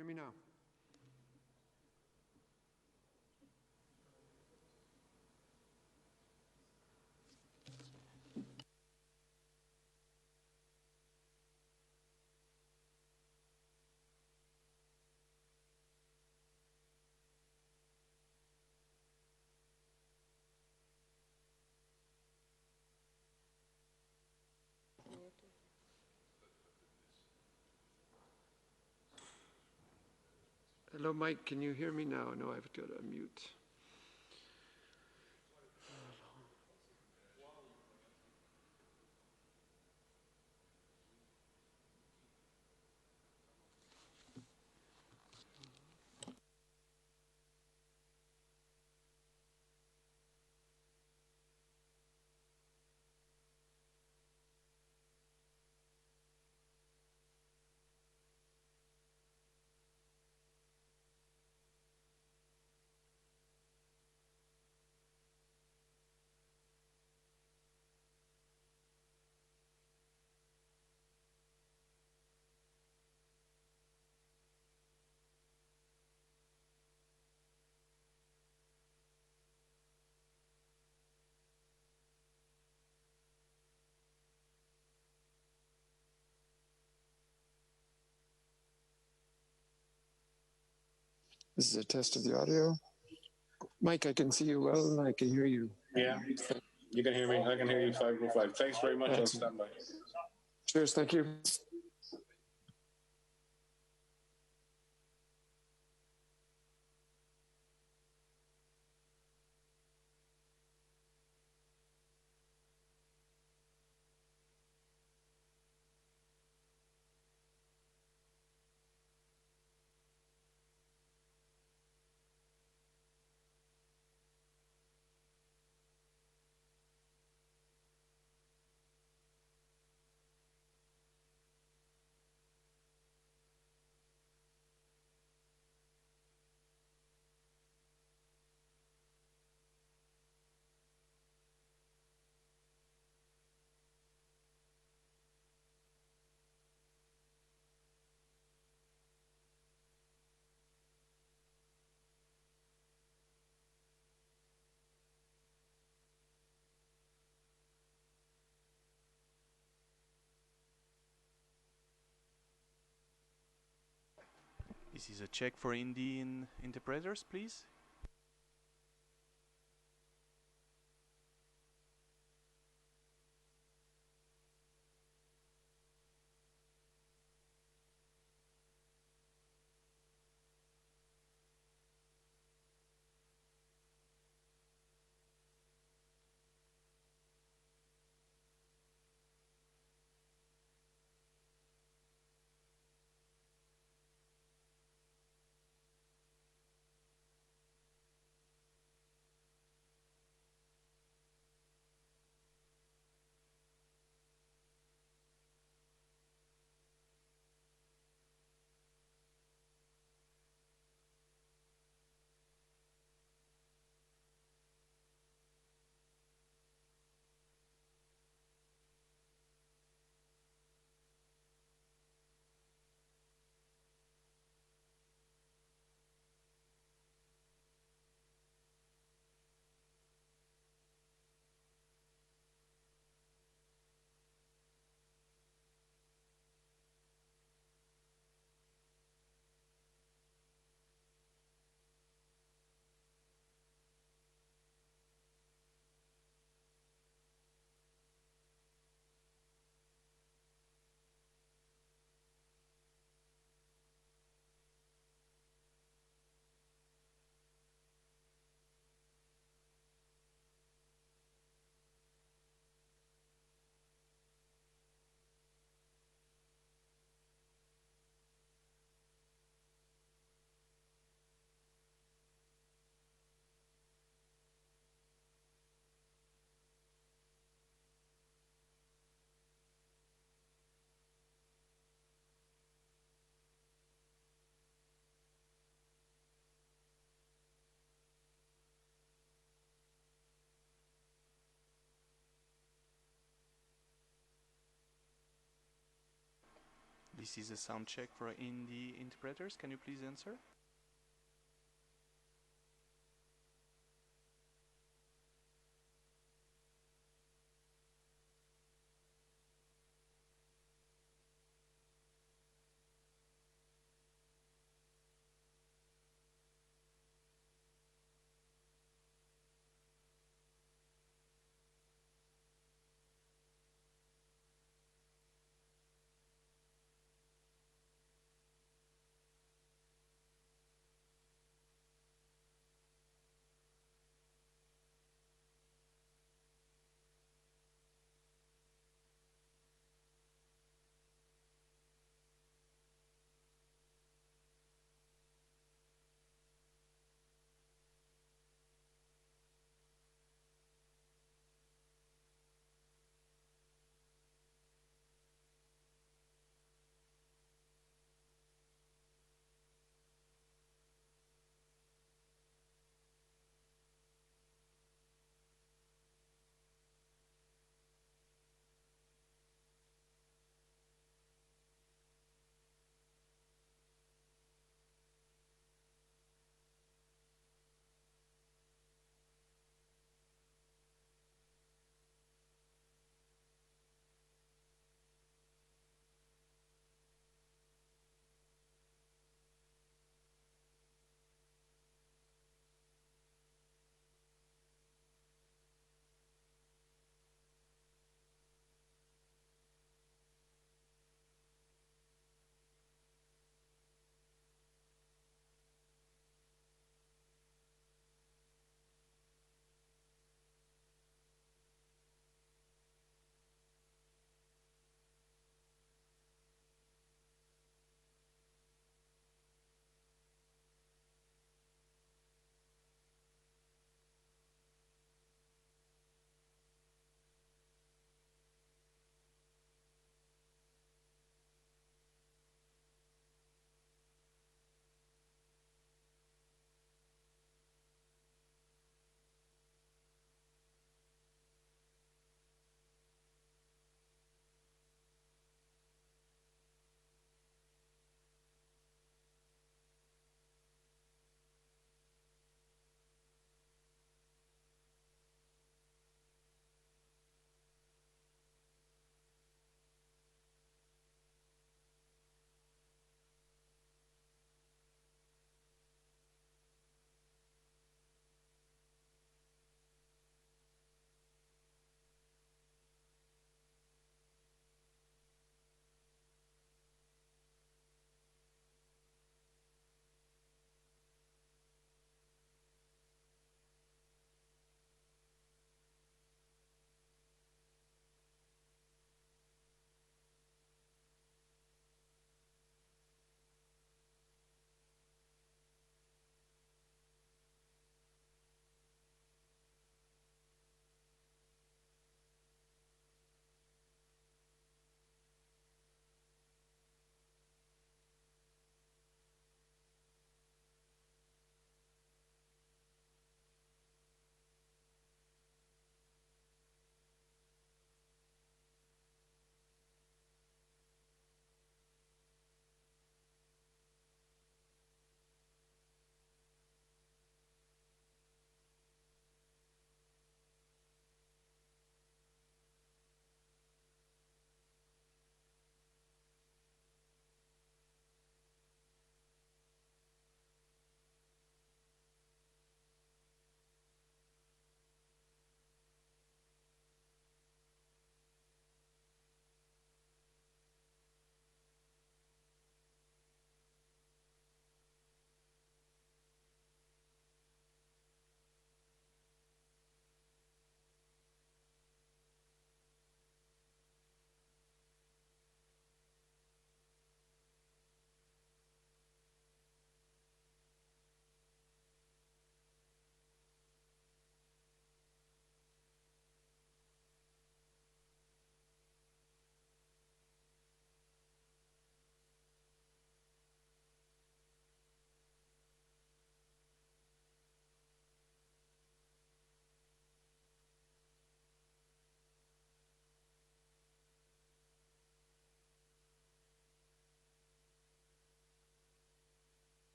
hear me now? Hello, Mike, can you hear me now? No, I've got to mute. This is a test of the audio. Mike, I can see you well and I can hear you. Yeah, you can hear me. I can hear you 505. Thanks very much. I'll stand by. Cheers, thank you. This is a check for Indian interpreters, please. This is a sound check for Hindi interpreters. Can you please answer?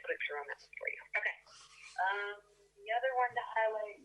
put a pure on that one for you. Okay. The other one to highlight.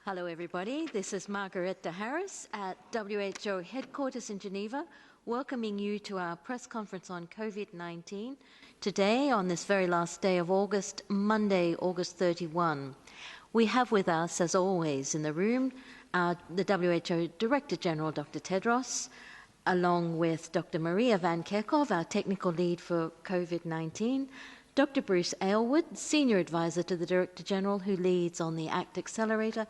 Hello, everybody. This is Margareta Harris at WHO headquarters in Geneva, welcoming you to our press conference on COVID-19 today on this very last day of August, Monday, August 31. We have with us, as always, in the room, the WHO Director General, Dr. Tedros, along with Dr. Maria Van Kerkhove, our technical lead for COVID-19, Dr. Bruce Aylward, Senior Advisor to the Director General who leads on the ACT Accelerator,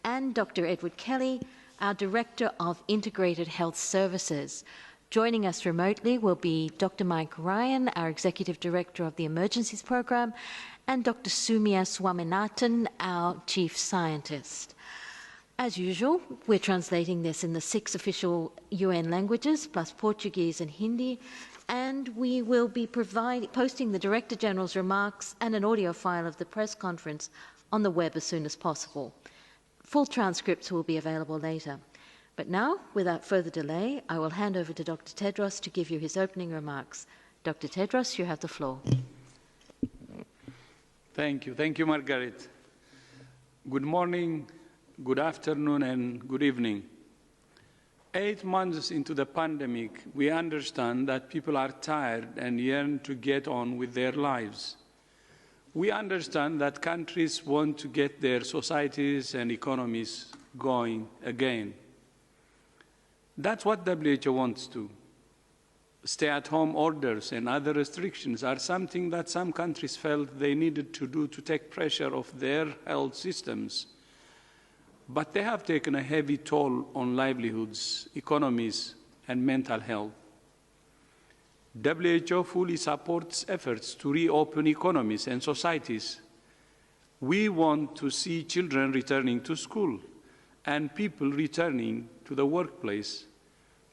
and Dr. Edward Kelly, our Director of Integrated Health Services. Joining us remotely will be Dr. Mike Ryan, our Executive Director of the Emergencies Program, and Dr. Soumya Swaminathan, our Chief Scientist. As usual, we're translating this in the 6 official UN languages, plus Portuguese and Hindi, and we will be posting the Director General's remarks and an audio file of the press conference on the web as soon as possible. Full transcripts will be available later. But now, without further delay, I will hand over to Dr. Tedros to give you his opening remarks. Dr. Tedros, you have the floor. Thank you. Thank you, Margaret. Good morning, good afternoon, and good evening. 8 months into the pandemic, we understand that people are tired and yearn to get on with their lives. We understand that countries want to get their societies and economies going again. That's what WHO wants to. Stay-at-home orders and other restrictions are something that some countries felt they needed to do to take pressure off their health systems. But they have taken a heavy toll on livelihoods, economies, and mental health. WHO fully supports efforts to reopen economies and societies. We want to see children returning to school and people returning to the workplace,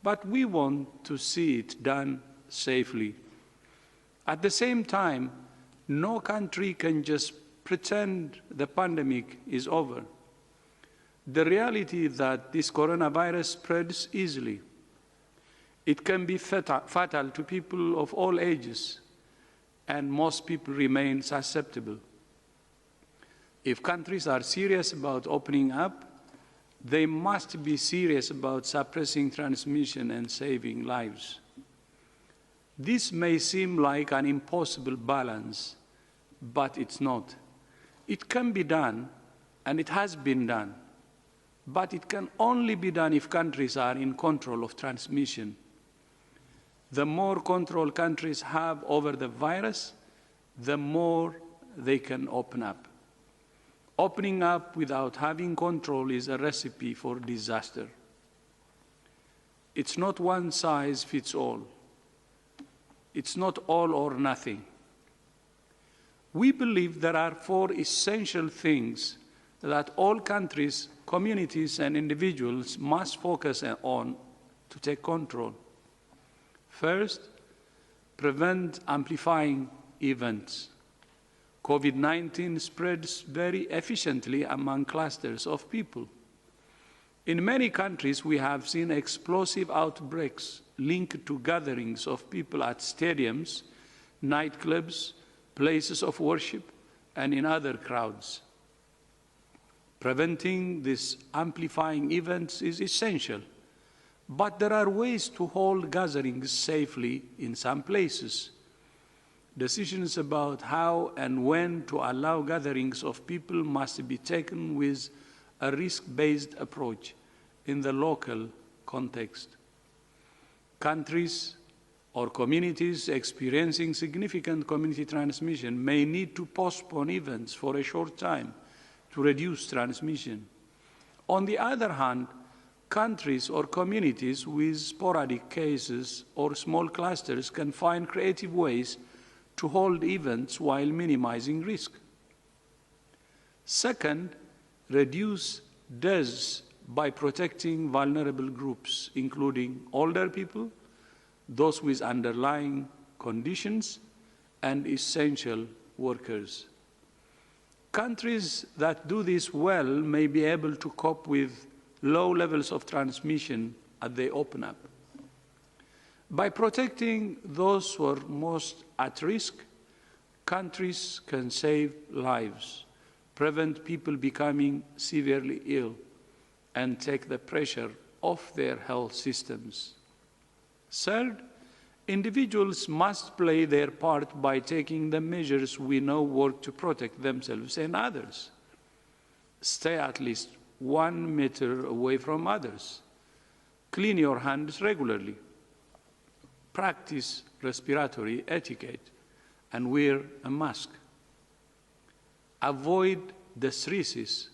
but we want to see it done safely. At the same time, no country can just pretend the pandemic is over. The reality is that this coronavirus spreads easily. It can be fatal to people of all ages, and most people remain susceptible. If countries are serious about opening up, they must be serious about suppressing transmission and saving lives. This may seem like an impossible balance, but it's not. It can be done, and it has been done. But it can only be done if countries are in control of transmission. The more control countries have over the virus, the more they can open up. Opening up without having control is a recipe for disaster. It's not one size fits all. It's not all or nothing. We believe there are 4 essential things that all countries, communities, and individuals must focus on to take control. First, prevent amplifying events. COVID-19 spreads very efficiently among clusters of people. In many countries, we have seen explosive outbreaks linked to gatherings of people at stadiums, nightclubs, places of worship, and in other crowds. Preventing these amplifying events is essential, but there are ways to hold gatherings safely in some places. Decisions about how and when to allow gatherings of people must be taken with a risk-based approach in the local context. Countries or communities experiencing significant community transmission may need to postpone events for a short time to reduce transmission. On the other hand, countries or communities with sporadic cases or small clusters can find creative ways to hold events while minimizing risk. Second, reduce deaths by protecting vulnerable groups, including older people, those with underlying conditions, and essential workers. Countries that do this well may be able to cope with low levels of transmission as they open up. By protecting those who are most at risk, countries can save lives, prevent people becoming severely ill, and take the pressure off their health systems. Third, individuals must play their part by taking the measures we know work to protect themselves and others. Stay at least 1 meter away from others. Clean your hands regularly. Practice respiratory etiquette and wear a mask. Avoid the 3 Cs: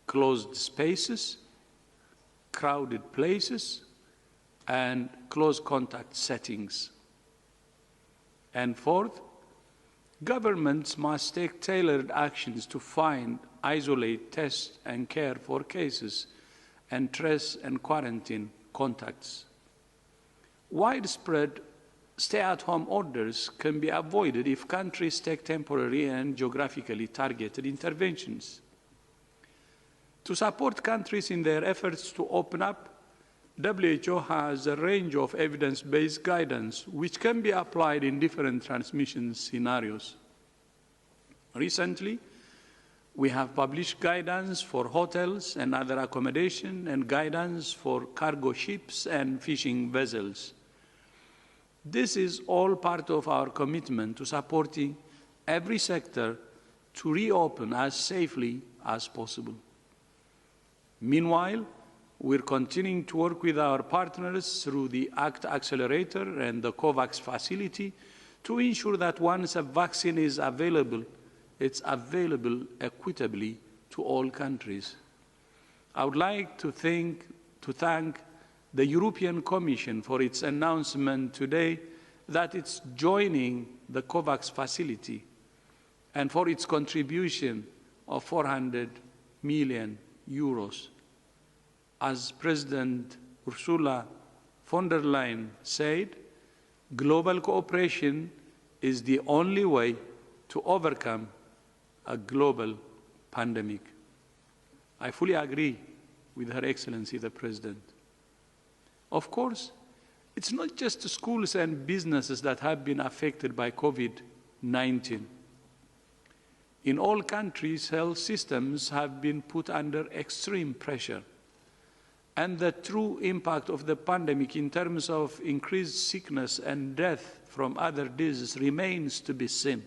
closed spaces, crowded places, and close contact settings. And fourth, governments must take tailored actions to find, isolate, test, and care for cases, and trace and quarantine contacts. Widespread stay-at-home orders can be avoided if countries take temporary and geographically targeted interventions. To support countries in their efforts to open up, WHO has a range of evidence-based guidance which can be applied in different transmission scenarios. Recently, we have published guidance for hotels and other accommodation and guidance for cargo ships and fishing vessels. This is all part of our commitment to supporting every sector to reopen as safely as possible. Meanwhile, we're continuing to work with our partners through the ACT Accelerator and the Kovacs facility to ensure that once a vaccine is available, it's available equitably to all countries. I would like to thank the European Commission for its announcement today that it's joining the Kovacs facility and for its contribution of 400 million euros. As President Ursula von der Leyen said, global cooperation is the only way to overcome a global pandemic. I fully agree with Her Excellency the President. Of course, it's not just schools and businesses that have been affected by COVID-19. In all countries, health systems have been put under extreme pressure, and the true impact of the pandemic in terms of increased sickness and death from other diseases remains to be seen.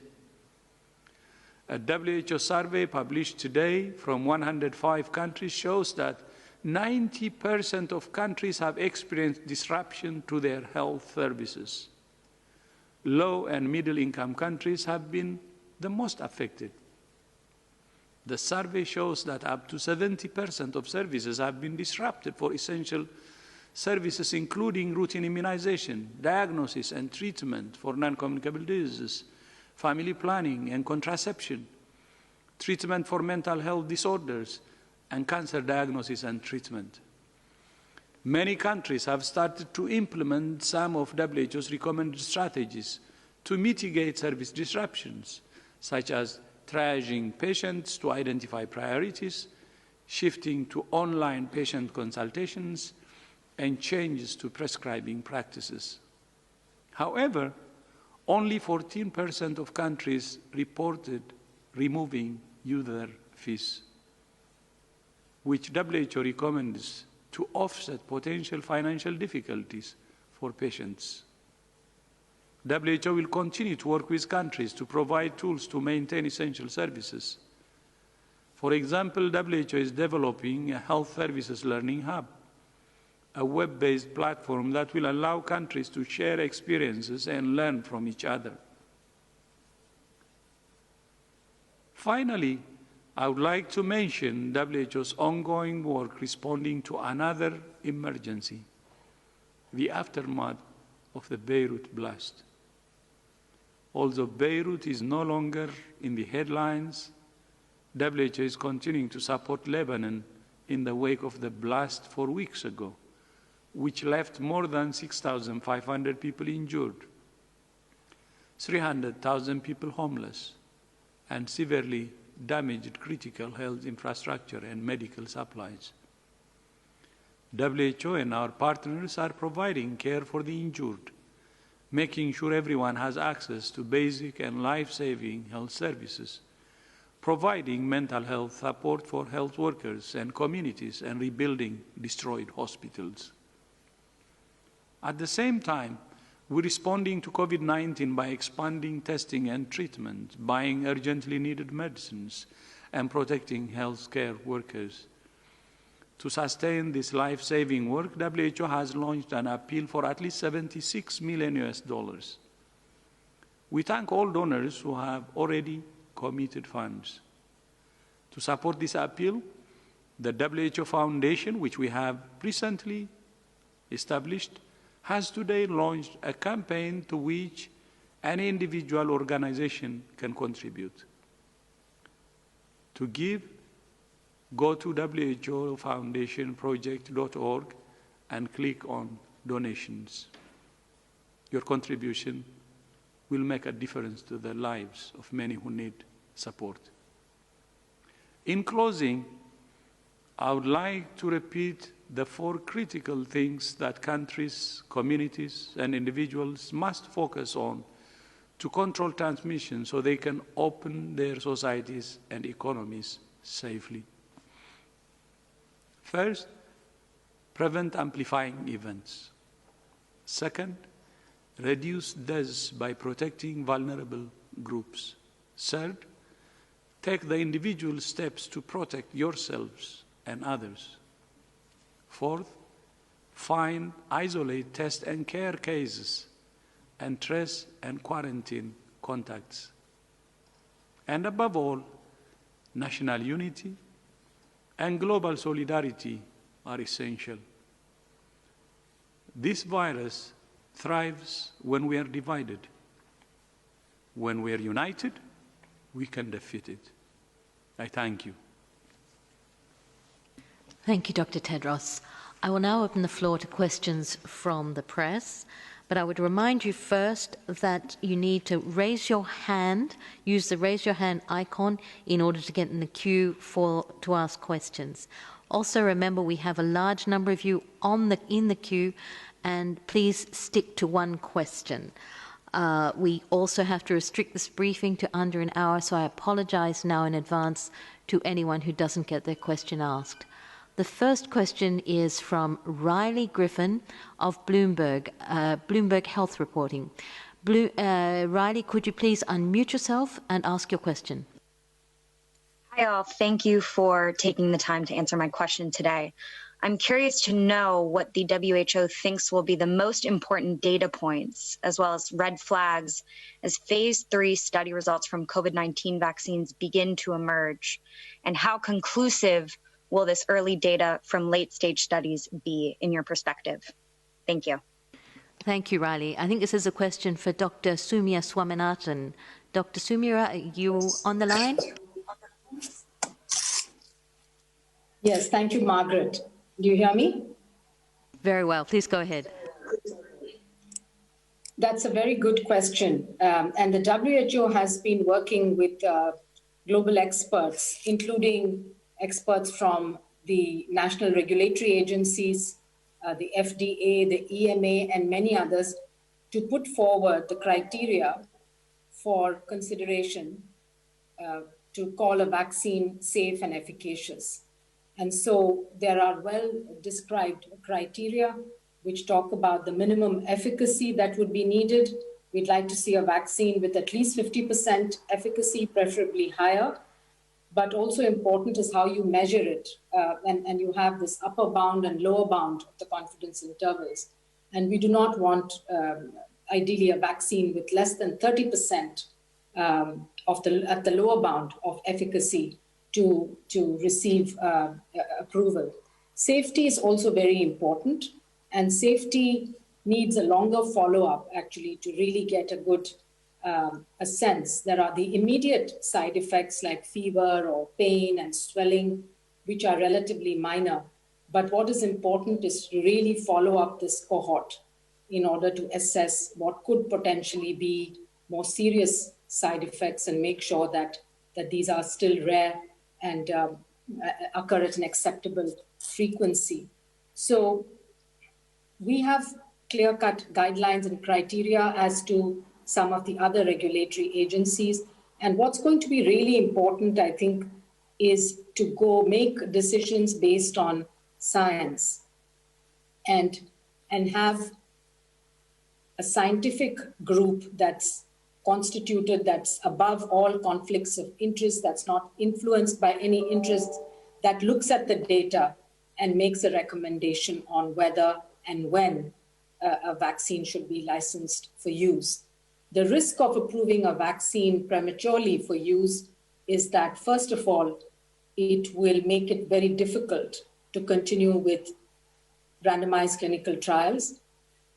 A WHO survey published today from 105 countries shows that 90% of countries have experienced disruption to their health services. Low and middle-income countries have been the most affected. The survey shows that up to 70% of services have been disrupted for essential services, including routine immunization, diagnosis and treatment for non-communicable diseases, family planning and contraception, treatment for mental health disorders, and cancer diagnosis and treatment. Many countries have started to implement some of WHO's recommended strategies to mitigate service disruptions, such as triaging patients to identify priorities, shifting to online patient consultations, and changes to prescribing practices. However, only 14% of countries reported removing user fees, which WHO recommends to offset potential financial difficulties for patients. WHO will continue to work with countries to provide tools to maintain essential services. For example, WHO is developing a health services learning hub, a web-based platform that will allow countries to share experiences and learn from each other. Finally, I would like to mention WHO's ongoing work responding to another emergency, the aftermath of the Beirut blast. Although Beirut is no longer in the headlines, WHO is continuing to support Lebanon in the wake of the blast 4 weeks ago, which left more than 6,500 people injured, 300,000 people homeless, and severely damaged critical health infrastructure and medical supplies. WHO and our partners are providing care for the injured, making sure everyone has access to basic and life-saving health services, providing mental health support for health workers and communities, and rebuilding destroyed hospitals. At the same time, we're responding to COVID-19 by expanding testing and treatment, buying urgently needed medicines, and protecting healthcare workers. To sustain this life-saving work, WHO has launched an appeal for at least $76 million. We thank all donors who have already committed funds. To support this appeal, the WHO Foundation, which we have recently established, has today launched a campaign to which any individual organization can contribute. To give, go to whofoundationproject.org and click on donations. Your contribution will make a difference to the lives of many who need support. In closing, I would like to repeat the 4 critical things that countries, communities, and individuals must focus on to control transmission so they can open their societies and economies safely. First, prevent amplifying events. Second, reduce deaths by protecting vulnerable groups. Third, take the individual steps to protect yourselves and others. Fourth, find, isolate, test, and care cases, and trace and quarantine contacts. And above all, national unity and global solidarity are essential. This virus thrives when we are divided. When we are united, we can defeat it. I thank you. Thank you, Dr. Tedros. I will now open the floor to questions from the press, but I would remind you first that you need to raise your hand, use the raise your hand icon in order to get in the queue to ask questions. Also remember we have a large number of you in the queue, and please stick to one question. We also have to restrict this briefing to under an hour, so I apologize now in advance to anyone who doesn't get their question asked. The first question is from Riley Griffin of Bloomberg, Bloomberg Health Reporting. Riley, could you please unmute yourself and ask your question? Hi all, thank you for taking the time to answer my question today. I'm curious to know what the WHO thinks will be the most important data points, as well as red flags, as phase 3 study results from COVID-19 vaccines begin to emerge, and how conclusive will this early data from late-stage studies be in your perspective? Thank you. Thank you, Riley. I think this is a question for Dr. Soumya Swaminathan. Dr. Soumya, are you on the line? Yes, thank you, Margaret. Do you hear me? Very well. Please go ahead. That's a very good question. And the WHO has been working with global experts, including experts from the national regulatory agencies, the FDA, the EMA, and many others, to put forward the criteria for consideration to call a vaccine safe and efficacious. And so there are well-described criteria which talk about the minimum efficacy that would be needed. We'd like to see a vaccine with at least 50% efficacy, preferably higher. But also important is how you measure it. And you have this upper bound and lower bound of the confidence intervals. And we do not want, ideally, a vaccine with less than 30% at the lower bound of efficacy to receive approval. Safety is also very important, and safety needs a longer follow-up, actually, to really get a good a sense. There are the immediate side effects like fever or pain and swelling, which are relatively minor. But what is important is to really follow up this cohort in order to assess what could potentially be more serious side effects and make sure that these are still rare and occur at an acceptable frequency. So we have clear-cut guidelines and criteria as to some of the other regulatory agencies, And what's going to be really important, I think, is to go make decisions based on science and have a scientific group that's constituted, that's above all conflicts of interest, that's not influenced by any interests, that looks at the data and makes a recommendation on whether and when a vaccine should be licensed for use. The risk of approving a vaccine prematurely for use is that, first of all, it will make it very difficult to continue with randomized clinical trials.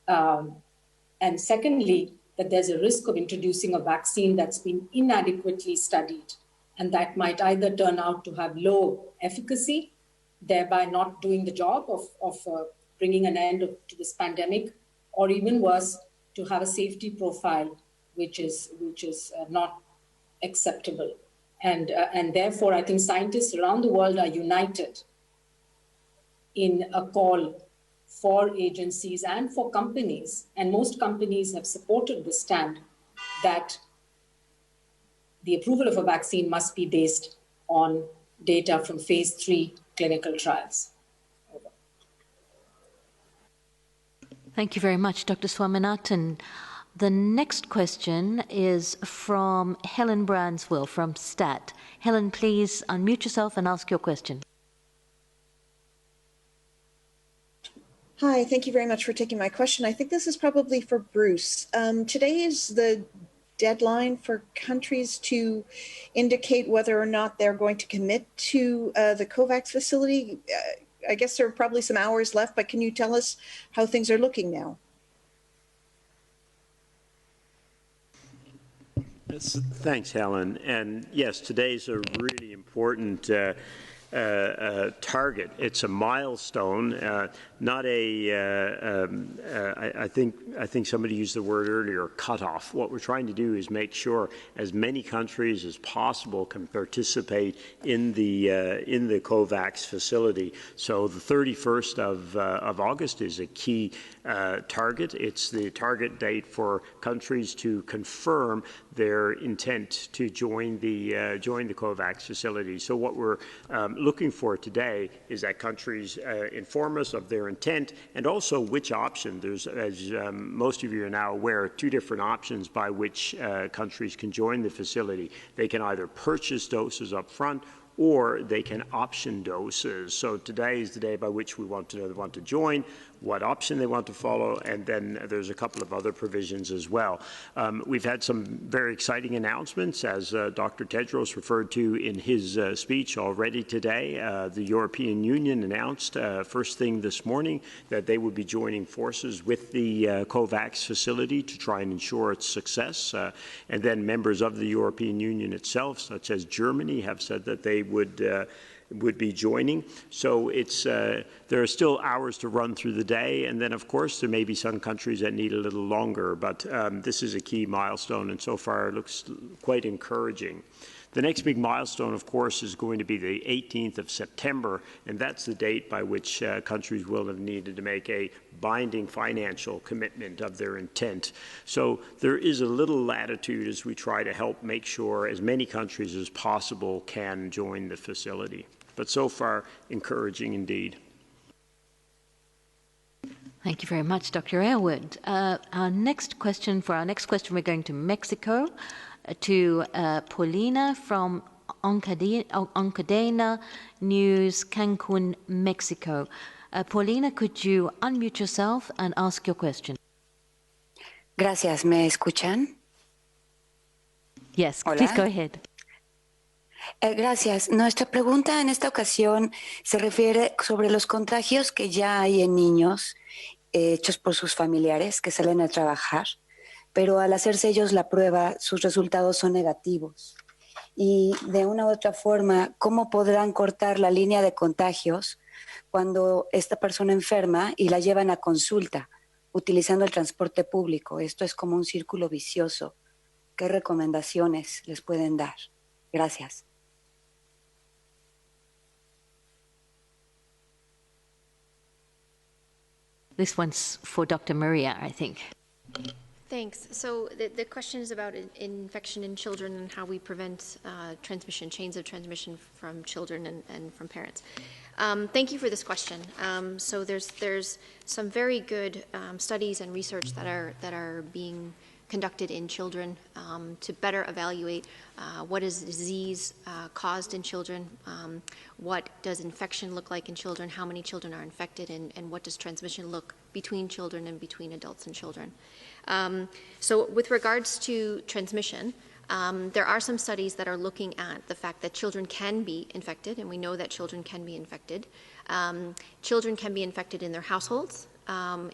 And secondly, that there's a risk of introducing a vaccine that's been inadequately studied and that might either turn out to have low efficacy, thereby not doing the job of bringing an end to this pandemic, or even worse, to have a safety profile which is not acceptable. And therefore, I think scientists around the world are united in a call for agencies and for companies, and most companies have supported the stand that the approval of a vaccine must be based on data from phase 3 clinical trials. Over. Thank you very much, Dr. Swaminathan. The next question is from Helen Branswell from STAT. Helen, please unmute yourself and ask your question. Hi, thank you very much for taking my question. I think this is probably for Bruce. Today is the deadline for countries to indicate whether or not they're going to commit to the Kovacs facility. I guess there are probably some hours left, but can you tell us how things are looking now? Yes, thanks, Helen. And yes, today's a really important target. It's a milestone, not a. I think somebody used the word earlier, cutoff. What we're trying to do is make sure as many countries as possible can participate in the Kovacs facility. So the 31st of August is a key target. It's the target date for countries to confirm their intent to join the Kovacs facility. So what we're looking for today is that countries inform us of their intent and also which option. There's, as most of you are now aware, 2 different options by which countries can join the facility. They can either purchase doses up front or they can option doses. So today is the day by which we want to know they want to join, what option they want to follow, and then there's a couple of other provisions as well. We've had some very exciting announcements, as Dr. Tedros referred to in his speech already today. The European Union announced first thing this morning that they would be joining forces with the Kovacs facility to try and ensure its success. And then members of the European Union itself, such as Germany, have said that they would be joining. So it's there are still hours to run through the day, and then of course there may be some countries that need a little longer, but this is a key milestone, and so far it looks quite encouraging. The next big milestone, of course, is going to be the 18th of September, and that's the date by which countries will have needed to make a binding financial commitment of their intent. So there is a little latitude as we try to help make sure as many countries as possible can join the facility. But so far, encouraging indeed. Thank you very much, Dr. Aylward. Our next question, we're going to Mexico, to Paulina from Oncadena News, Cancun, Mexico. Paulina, could you unmute yourself and ask your question? Gracias. ¿Me escuchan? Yes, Hola. Please go ahead. Gracias. Nuestra pregunta en esta ocasión se refiere sobre los contagios que ya hay en niños hechos por sus familiares que salen a trabajar, pero al hacerse ellos la prueba, sus resultados son negativos. Y de una u otra forma, ¿cómo podrán cortar la línea de contagios cuando esta persona enferma y la llevan a consulta utilizando el transporte público? Esto es como un círculo vicioso. ¿Qué recomendaciones les pueden dar? Gracias. This one's for Dr. Maria, I think. Thanks. So the question is about infection in children and how we prevent transmission, chains of transmission from children and from parents. Thank you for this question. So there's some very good studies and research that are being conducted in children to better evaluate what is disease caused in children, what does infection look like in children, how many children are infected, and what does transmission look between children and between adults and children. So with regards to transmission, there are some studies that are looking at the fact that children can be infected, and we know that children can be infected. Children can be infected in their households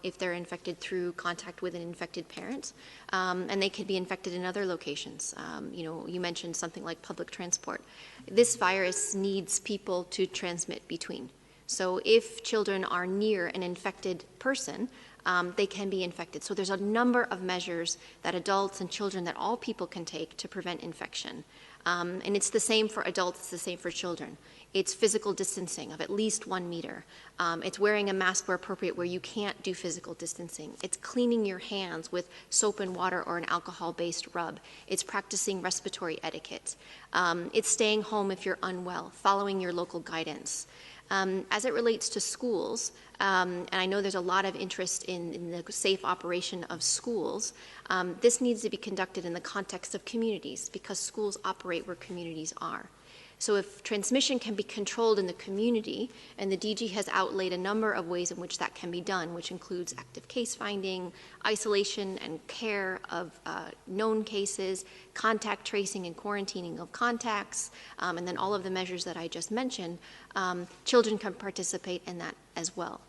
if they're infected through contact with an infected parent, and they can be infected in other locations. You mentioned something like public transport. This virus needs people to transmit between. So if children are near an infected person, they can be infected. So there's a number of measures that adults and children, that all people can take to prevent infection. And it's the same for adults, it's the same for children. It's physical distancing of at least 1 meter. It's wearing a mask where appropriate, where you can't do physical distancing. It's cleaning your hands with soap and water or an alcohol-based rub. It's practicing respiratory etiquette. It's staying home if you're unwell, following your local guidance. As it relates to schools, and I know there's a lot of interest in the safe operation of schools, this needs to be conducted in the context of communities, because schools operate where communities are. So if transmission can be controlled in the community, and the DG has outlaid a number of ways in which that can be done, which includes active case finding, isolation and care of known cases, contact tracing and quarantining of contacts, and then all of the measures that I just mentioned, children can participate in that as well.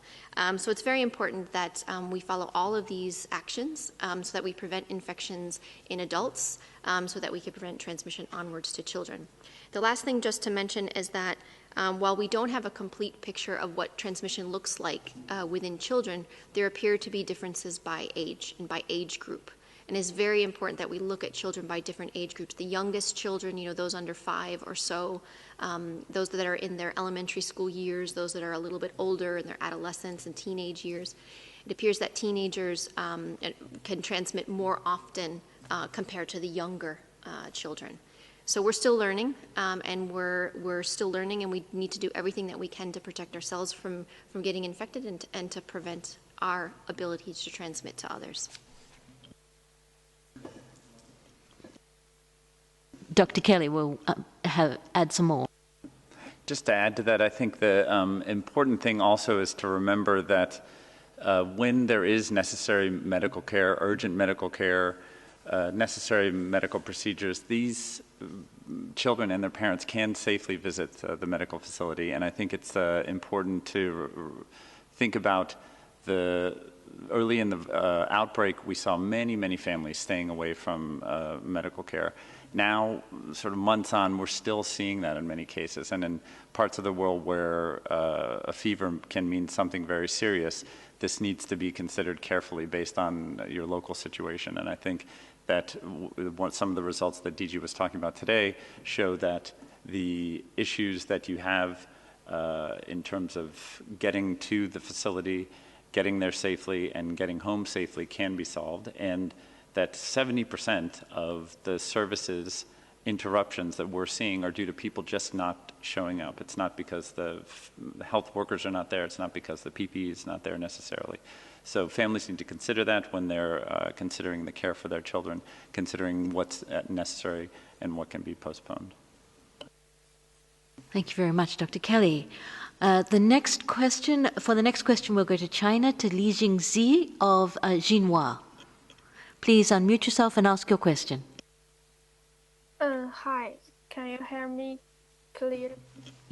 So it's very important that we follow all of these actions so that we prevent infections in adults, so that we can prevent transmission onwards to children. The last thing just to mention is that while we don't have a complete picture of what transmission looks like within children, there appear to be differences by age and by age group. And it's very important that we look at children by different age groups. The youngest children, those under 5 or so, those that are in their elementary school years, those that are a little bit older in their adolescence and teenage years. It appears that teenagers can transmit more often compared to the younger children. So we're still learning, and we're still learning, and we need to do everything that we can to protect ourselves from getting infected and to prevent our ability to transmit to others. Dr. Kelly will add some more. Just to add to that, I think the important thing also is to remember that when there is necessary medical care, urgent medical care, necessary medical procedures, these children and their parents can safely visit the medical facility. And I think it's important to think about early in the outbreak, we saw many, many families staying away from medical care. Now, sort of months on, we're still seeing that in many cases. And in parts of the world where a fever can mean something very serious, this needs to be considered carefully based on your local situation. And I think that some of the results that DG was talking about today show that the issues that you have in terms of getting to the facility, getting there safely, and getting home safely can be solved, and that 70% of the services interruptions that we're seeing are due to people just not showing up. It's not because the health workers are not there, it's not because the PPE is not there necessarily. So families need to consider that when they're considering the care for their children, considering what's necessary and what can be postponed. Thank you very much, Dr. Kelly. For the next question, we'll go to China, to Li Jingzi of Xinhua. Please unmute yourself and ask your question. Hi, can you hear me clearly?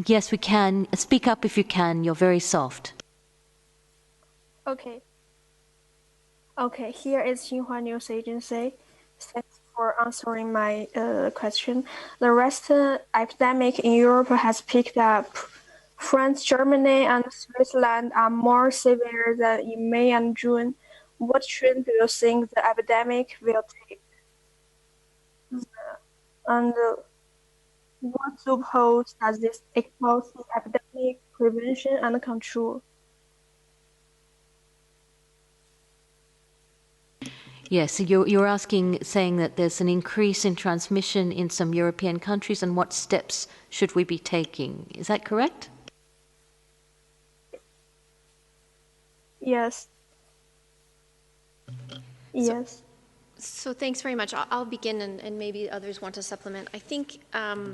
Yes, we can. Speak up if you can. You're very soft. Okay. Okay, here is Xinhua News Agency. Thanks for answering my question. The recent epidemic in Europe has picked up. France, Germany, and Switzerland are more severe than in May and June. What trend do you think the epidemic will take? And what loopholes does this expose in epidemic prevention and control? Yes, so you're saying that there's an increase in transmission in some European countries, and what steps should we be taking? Is that correct? Yes. Yes. So thanks very much. I'll begin, and maybe others want to supplement. I think,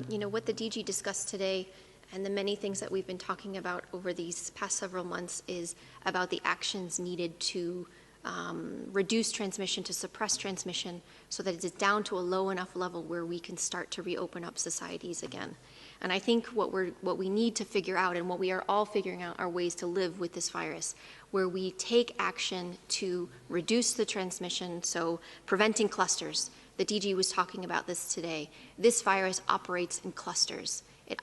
you know, what the DG discussed today and the many things that we've been talking about over these past several months is about the actions needed to reduce transmission, to suppress transmission, so that it's down to a low enough level where we can start to reopen up societies again. And I think what we need to figure out, and what we are all figuring out, are ways to live with this virus, where we take action to reduce the transmission, so preventing clusters. The DG was talking about this today. This virus operates in clusters. It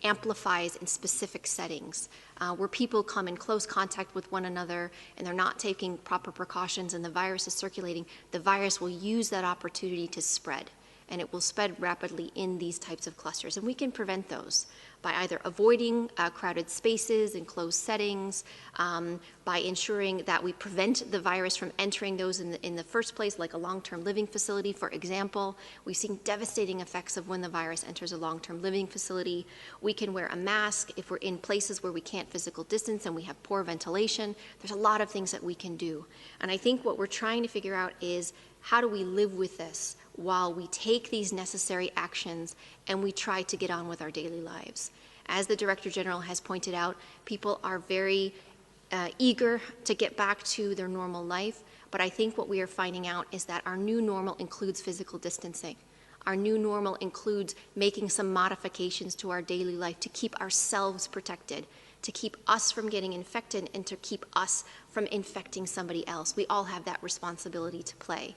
amplifies in specific settings where people come in close contact with one another and they're not taking proper precautions and the virus is circulating. The virus will use that opportunity to spread, and it will spread rapidly in these types of clusters. And we can prevent those by either avoiding crowded spaces and closed settings, by ensuring that we prevent the virus from entering those in the first place, like a long-term living facility, for example. We've seen devastating effects of when the virus enters a long-term living facility. We can wear a mask if we're in places where we can't physical distance and we have poor ventilation. There's a lot of things that we can do. And I think what we're trying to figure out is, how do we live with this while we take these necessary actions and we try to get on with our daily lives? As the Director General has pointed out, people are very eager to get back to their normal life, but I think what we are finding out is that our new normal includes physical distancing. Our new normal includes making some modifications to our daily life to keep ourselves protected, to keep us from getting infected, and to keep us from infecting somebody else. We all have that responsibility to play.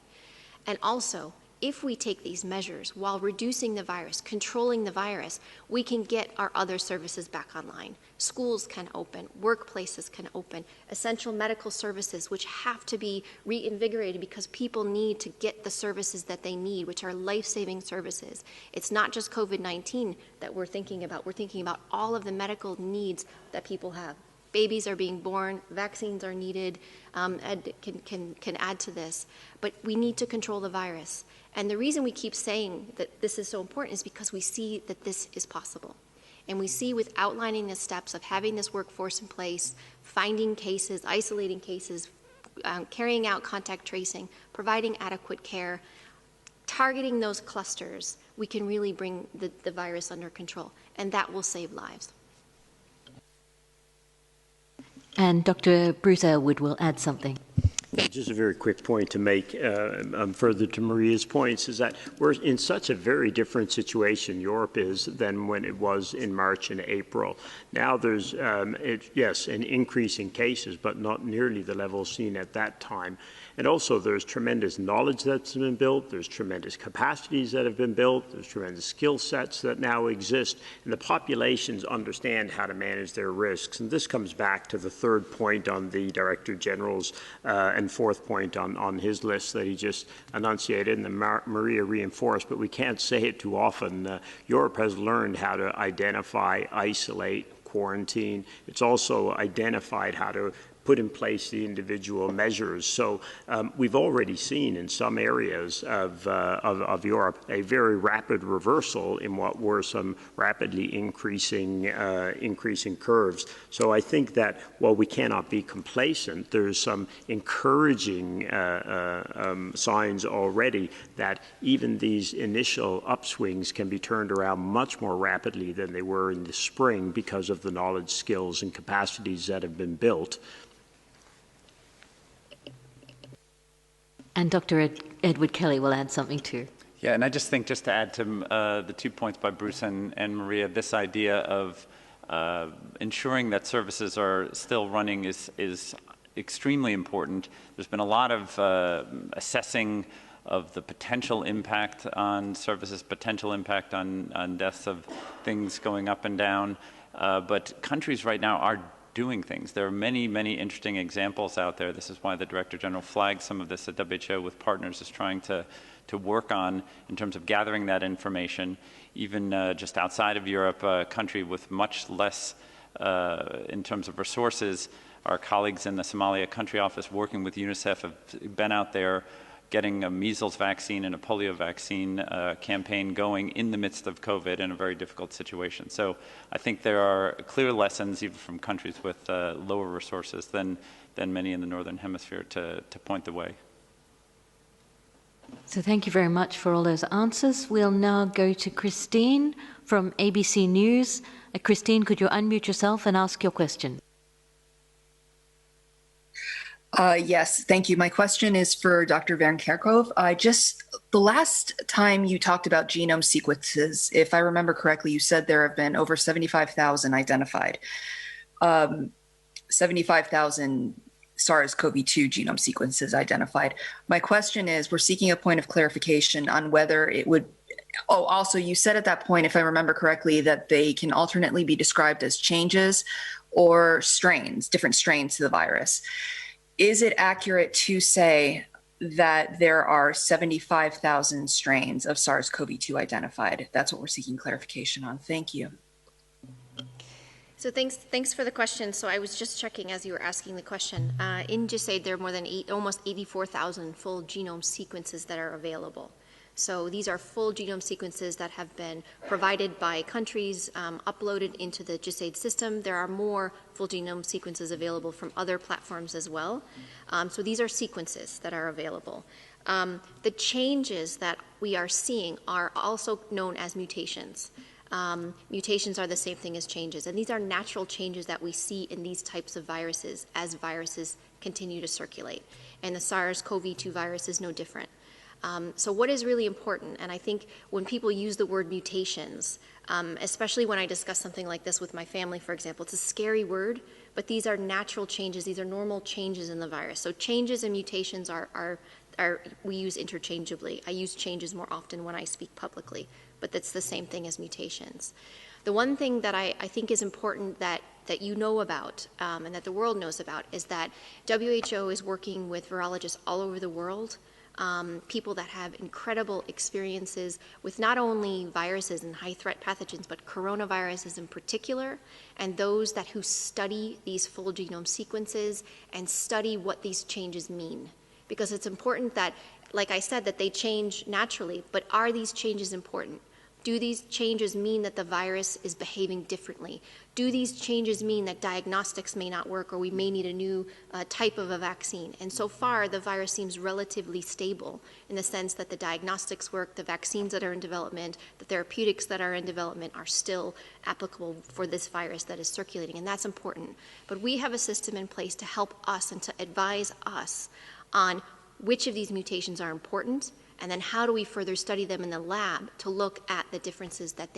And also, if we take these measures while reducing the virus, controlling the virus, we can get our other services back online. Schools can open, workplaces can open, essential medical services, which have to be reinvigorated because people need to get the services that they need, which are life-saving services. It's not just COVID-19 that we're thinking about. We're thinking about all of the medical needs that people have. Babies are being born, vaccines are needed, can add to this. But we need to control the virus. And the reason we keep saying that this is so important is because we see that this is possible. And we see, with outlining the steps of having this workforce in place, finding cases, isolating cases, carrying out contact tracing, providing adequate care, targeting those clusters, we can really bring the virus under control. And that will save lives. And Dr. Bruce Elwood will add something. Just a very quick point to make further to Maria's points is that we're in such a very different situation, Europe is, than when it was in March and April. Now there's, yes, an increase in cases, but not nearly the level seen at that time. And also there's tremendous knowledge that's been built, there's tremendous capacities that have been built, there's tremendous skill sets that now exist, and the populations understand how to manage their risks. And this comes back to the third point on the Director General's and fourth point on his list that he just enunciated, and then Maria reinforced, but we can't say it too often. Europe has learned how to identify, isolate, quarantine. It's also identified how to put in place the individual measures. So we've already seen in some areas of Europe a very rapid reversal in what were some rapidly increasing curves. So I think that while we cannot be complacent, there's some encouraging signs already that even these initial upswings can be turned around much more rapidly than they were in the spring because of the knowledge, skills, and capacities that have been built. And Dr. Edward Kelly will add something too. Yeah, and I just think, just to add to the 2 points by Bruce and Maria, this idea of ensuring that services are still running is extremely important. There's been a lot of assessing of the potential impact on services, potential impact on deaths of things going up and down. But countries right now are doing things. There are many, many interesting examples out there. This is why the Director General flagged some of this at WHO with partners, is trying to work on in terms of gathering that information. Even just outside of Europe, a country with much less in terms of resources our colleagues in the Somalia country office working with UNICEF have been out there getting a measles vaccine and a polio vaccine campaign going in the midst of COVID in a very difficult situation. So I think there are clear lessons even from countries with lower resources than many in the Northern Hemisphere to point the way. So thank you very much for all those answers. We'll now go to Christine from ABC News. Christine, could you unmute yourself and ask your question? Yes, thank you. My question is for Dr. Van Kerkhove. The last time you talked about genome sequences, if I remember correctly, you said there have been over 75,000 identified. 75,000 SARS-CoV-2 genome sequences identified. My question is, we're seeking a point of clarification on whether it would, also you said at that point, if I remember correctly, that they can alternately be described as changes or strains, different strains to the virus. Is it accurate to say that there are 75,000 strains of SARS-CoV-2 identified? That's what we're seeking clarification on. Thank you. So thanks for the question. So I was just checking as you were asking the question. In GISAID, there are more than almost 84,000 full genome sequences that are available. So these are full genome sequences that have been provided by countries, uploaded into the GISAID system. There are more full genome sequences available from other platforms as well. So these are sequences that are available. The changes that we are seeing are also known as mutations. Mutations are the same thing as changes, and these are natural changes that we see in these types of viruses as viruses continue to circulate. And the SARS-CoV-2 virus is no different. So what is really important, and I think when people use the word mutations, especially when I discuss something like this with my family, for example, it's a scary word, but these are natural changes, these are normal changes in the virus. So changes and mutations we use interchangeably. I use changes more often when I speak publicly, but that's the same thing as mutations. The one thing that I think is important that you know about and that the world knows about is that WHO is working with virologists all over the world, people that have incredible experiences with not only viruses and high-threat pathogens, but coronaviruses in particular, and those who study these full genome sequences and study what these changes mean. Because it's important that, like I said, that they change naturally, but are these changes important? Do these changes mean that the virus is behaving differently? Do these changes mean that diagnostics may not work or we may need a new type of a vaccine? And so far, the virus seems relatively stable in the sense that the diagnostics work, the vaccines that are in development, the therapeutics that are in development are still applicable for this virus that is circulating, and that's important. But we have a system in place to help us and to advise us on which of these mutations are important, and then how do we further study them in the lab to look at the differences that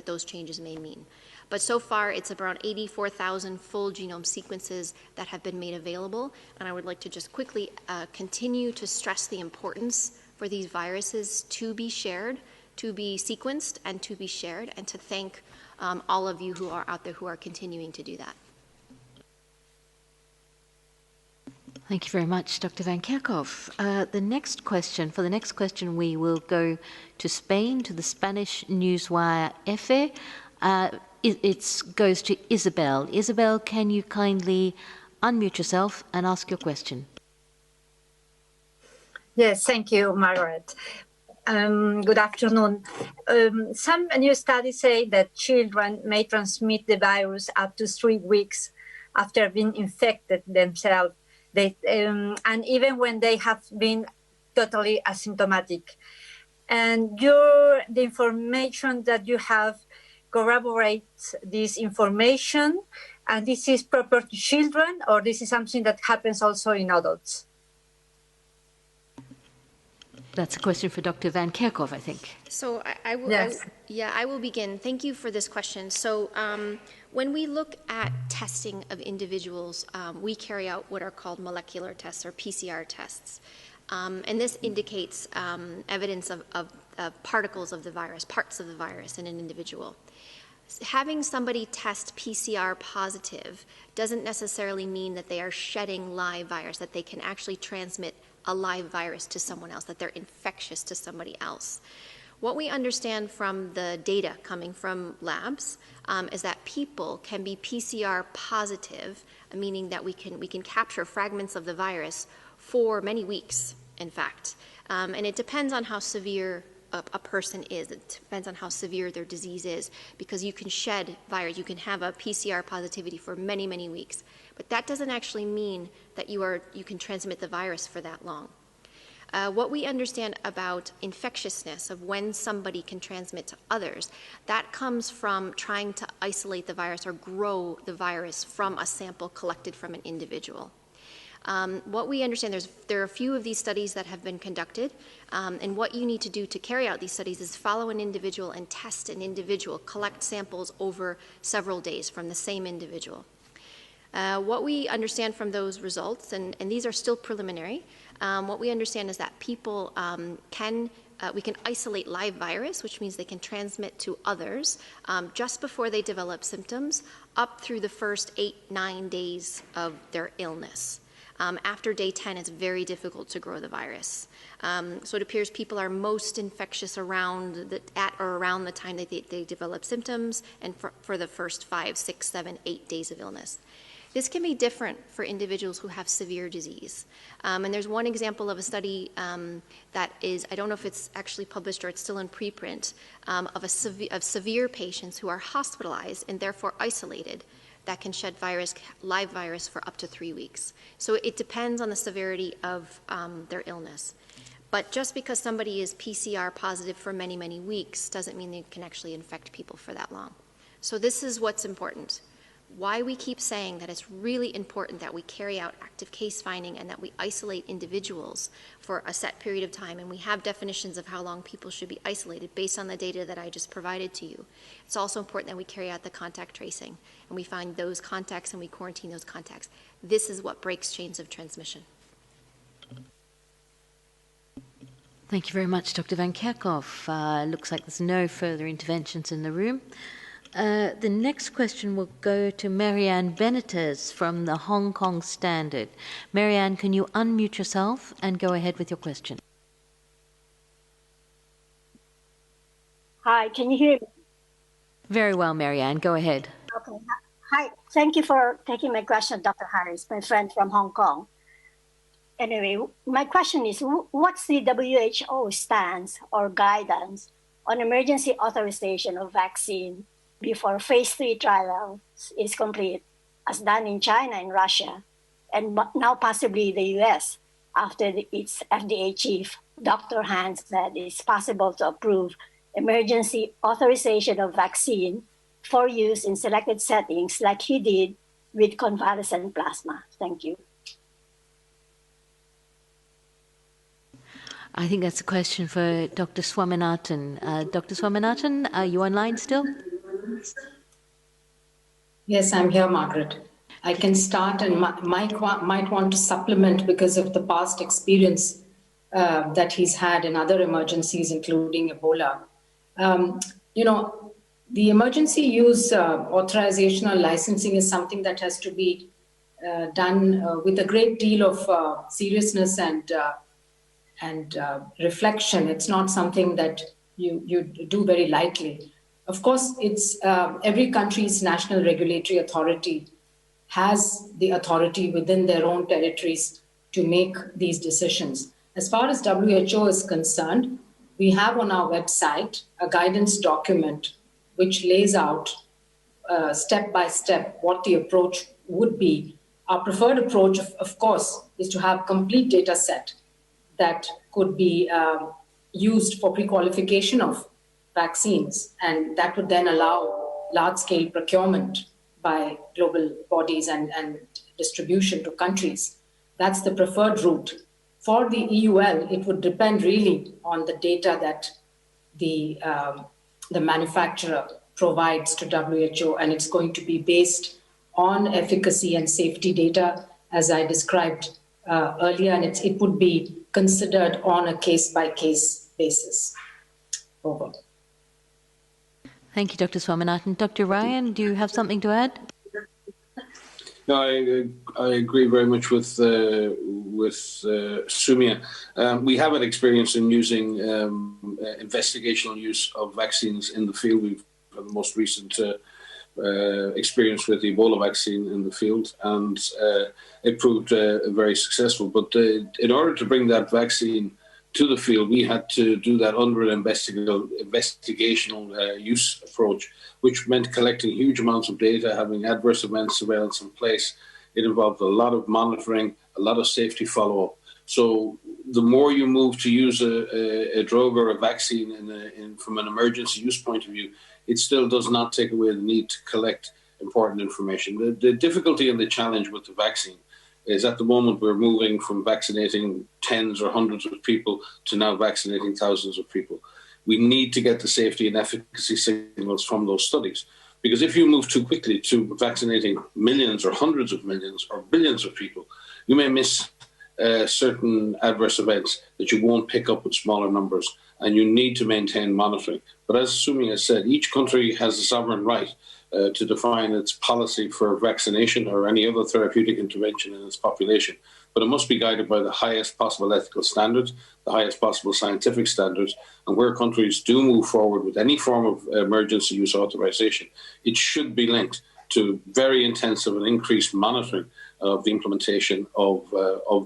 those changes may mean. But so far, it's around 84,000 full genome sequences that have been made available, and I would like to just quickly continue to stress the importance for these viruses to be shared, to be sequenced, and to be shared, and to thank all of you who are out there who are continuing to do that. Thank you very much, Dr. Van Kerkhove. The next question, we will go to Spain, to the Spanish newswire EFE. It goes to Isabel. Isabel, can you kindly unmute yourself and ask your question? Yes, thank you, Margaret. Good afternoon. Some new studies say that children may transmit the virus up to 3 weeks after being infected themselves. And even when they have been totally asymptomatic. And the information that you have corroborates this information, and this is proper to children, or this is something that happens also in adults? That's a question for Dr. Van Kerkhove, I think. So I will begin. Thank you for this question. So when we look at testing of individuals, we carry out what are called molecular tests or PCR tests. And this indicates evidence of particles of the virus, parts of the virus in an individual. Having somebody test PCR positive doesn't necessarily mean that they are shedding live virus, that they can actually transmit a live virus to someone else, that they're infectious to somebody else. What we understand from the data coming from labs is that people can be PCR positive, meaning that we can capture fragments of the virus for many weeks, in fact. And it depends on how severe a person is. It depends on how severe their disease is, because you can shed virus, you can have a PCR positivity for many, many weeks. But that doesn't actually mean that you can transmit the virus for that long. What we understand about infectiousness, of when somebody can transmit to others, that comes from trying to isolate the virus or grow the virus from a sample collected from an individual. What we understand, there are a few of these studies that have been conducted, and what you need to do to carry out these studies is follow an individual and test an individual, collect samples over several days from the same individual. What we understand from those results, and these are still preliminary, what we understand is that people we can isolate live virus, which means they can transmit to others just before they develop symptoms, up through the first 8-9 days of their illness. After day 10, it's very difficult to grow the virus. So it appears people are most infectious at or around the time that they develop symptoms, and for the first 5, 6, 7, 8 days of illness. This can be different for individuals who have severe disease. And there's one example of a study that is, I don't know if it's actually published or it's still in preprint, of severe patients who are hospitalized and therefore isolated that can shed live virus for up to 3 weeks. So it depends on the severity of their illness. But just because somebody is PCR positive for many, many weeks doesn't mean they can actually infect people for that long. So this is what's important. Why we keep saying that it's really important that we carry out active case finding and that we isolate individuals for a set period of time, and we have definitions of how long people should be isolated based on the data that I just provided to you. It's also important that we carry out the contact tracing, and we find those contacts and we quarantine those contacts. This is what breaks chains of transmission. Thank you very much, Dr. Van Kerkhoff. Looks like there's no further interventions in the room. The next question will go to Marianne Benitez from the Hong Kong Standard. Marianne, can you unmute yourself and go ahead with your question? Hi, can you hear me? Very well, Marianne. Go ahead. Okay. Hi, thank you for taking my question, Dr. Harris, my friend from Hong Kong. Anyway, my question is, what's the WHO stance or guidance on emergency authorization of vaccine before phase 3 trial is complete, as done in China and Russia, and now possibly the US, after its FDA chief, Dr. Han, said it's possible to approve emergency authorization of vaccine for use in selected settings like he did with convalescent plasma. Thank you. I think that's a question for Dr. Swaminathan. Dr. Swaminathan, are you online still? Yes, I'm here, Margaret. I can start and Mike might want to supplement because of the past experience that he's had in other emergencies, including Ebola. The emergency use authorization or licensing is something that has to be done with a great deal of seriousness and reflection. It's not something that you do very lightly. Of course, it's every country's national regulatory authority has the authority within their own territories to make these decisions. As far as WHO is concerned, we have on our website a guidance document which lays out step by step what the approach would be. Our preferred approach, of course, is to have complete data set that could be used for pre-qualification of vaccines, and that would then allow large-scale procurement by global bodies and distribution to countries. That's the preferred route. For the EUL, it would depend really on the data that the manufacturer provides to WHO, and it's going to be based on efficacy and safety data, as I described earlier, and it would be considered on a case-by-case basis. Over. Thank you, Dr. Swaminathan. Dr. Ryan, do you have something to add? No, I agree very much with with Sumia. We have an experience in using investigational use of vaccines in the field. We've had the most recent experience with the Ebola vaccine in the field, and it proved very successful. But in order to bring that vaccine to the field, we had to do that under an investigational use approach, which meant collecting huge amounts of data, having adverse event surveillance in place. It involved a lot of monitoring, a lot of safety follow-up. So the more you move to use a drug or a vaccine from an emergency use point of view, it still does not take away the need to collect important information. The difficulty and the challenge with the vaccine is at the moment we're moving from vaccinating tens or hundreds of people to now vaccinating thousands of people. We need to get the safety and efficacy signals from those studies. Because if you move too quickly to vaccinating millions or hundreds of millions or billions of people, you may miss certain adverse events that you won't pick up with smaller numbers, and you need to maintain monitoring. But as Sumi has said, each country has a sovereign right to define its policy for vaccination or any other therapeutic intervention in its population. But it must be guided by the highest possible ethical standards, the highest possible scientific standards, and where countries do move forward with any form of emergency use authorization, it should be linked to very intensive and increased monitoring of the implementation of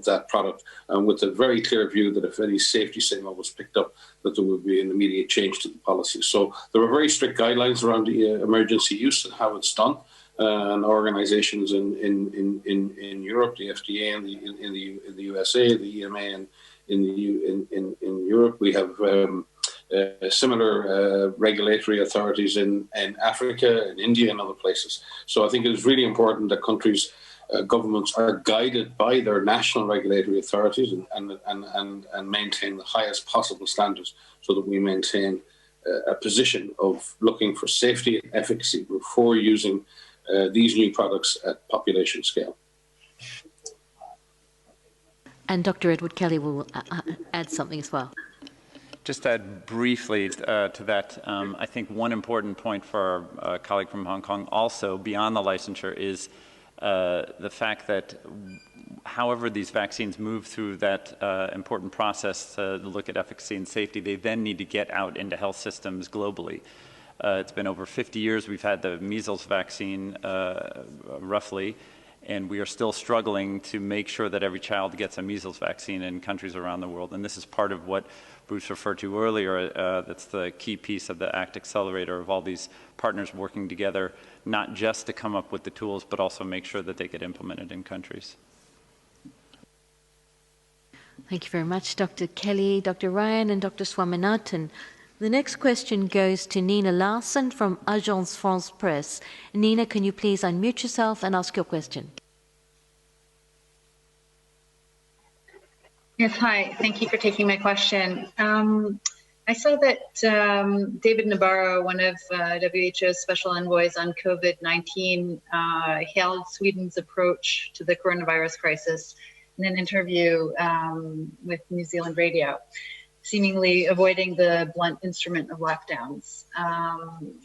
that product, and with a very clear view that if any safety signal was picked up, that there would be an immediate change to the policy. So there are very strict guidelines around the emergency use and how it's done. And organizations in Europe, the FDA in the USA, the EMA in Europe, we have similar regulatory authorities in Africa, in India, and other places. So I think it is really important that countries, governments are guided by their national regulatory authorities and maintain the highest possible standards, so that we maintain a position of looking for safety and efficacy before using these new products at population scale. And Dr. Edward Kelly will add something as well. Just to add briefly to that, I think one important point for our colleague from Hong Kong also, beyond the licensure, is the fact that however these vaccines move through that important process to look at efficacy and safety, they then need to get out into health systems globally. It's been over 50 years we've had the measles vaccine, roughly, and we are still struggling to make sure that every child gets a measles vaccine in countries around the world. And this is part of what Bruce referred to earlier. That's the key piece of the ACT Accelerator, of all these partners working together, not just to come up with the tools, but also make sure that they get implemented in countries. Thank you very much, Dr. Kelly, Dr. Ryan, and Dr. Swaminathan. The next question goes to Nina Larson from Agence France Presse. Nina, can you please unmute yourself and ask your question? Yes, hi. Thank you for taking my question. I saw that David Nabarro, one of WHO's special envoys on COVID-19, hailed Sweden's approach to the coronavirus crisis in an interview with New Zealand radio, seemingly avoiding the blunt instrument of lockdowns.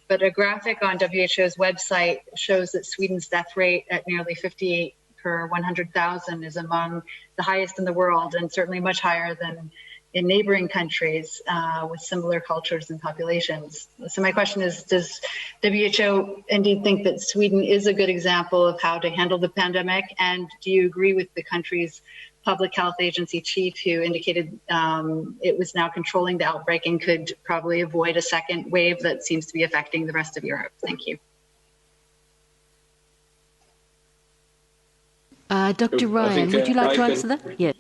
But a graphic on WHO's website shows that Sweden's death rate at nearly 58 per 100,000 is among the highest in the world, and certainly much higher than in neighboring countries with similar cultures and populations. So my question is, does WHO indeed think that Sweden is a good example of how to handle the pandemic? And do you agree with the country's public health agency chief, who indicated it was now controlling the outbreak and could probably avoid a second wave that seems to be affecting the rest of Europe? Thank you. Dr. Ryan, would you like to answer that? Yes.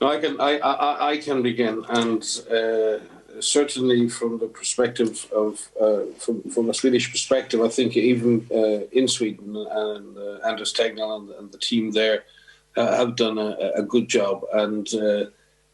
No, I can begin, and certainly from the perspective of from a Swedish perspective, I think even in Sweden, and Anders Tegnell and the team there have done a good job, and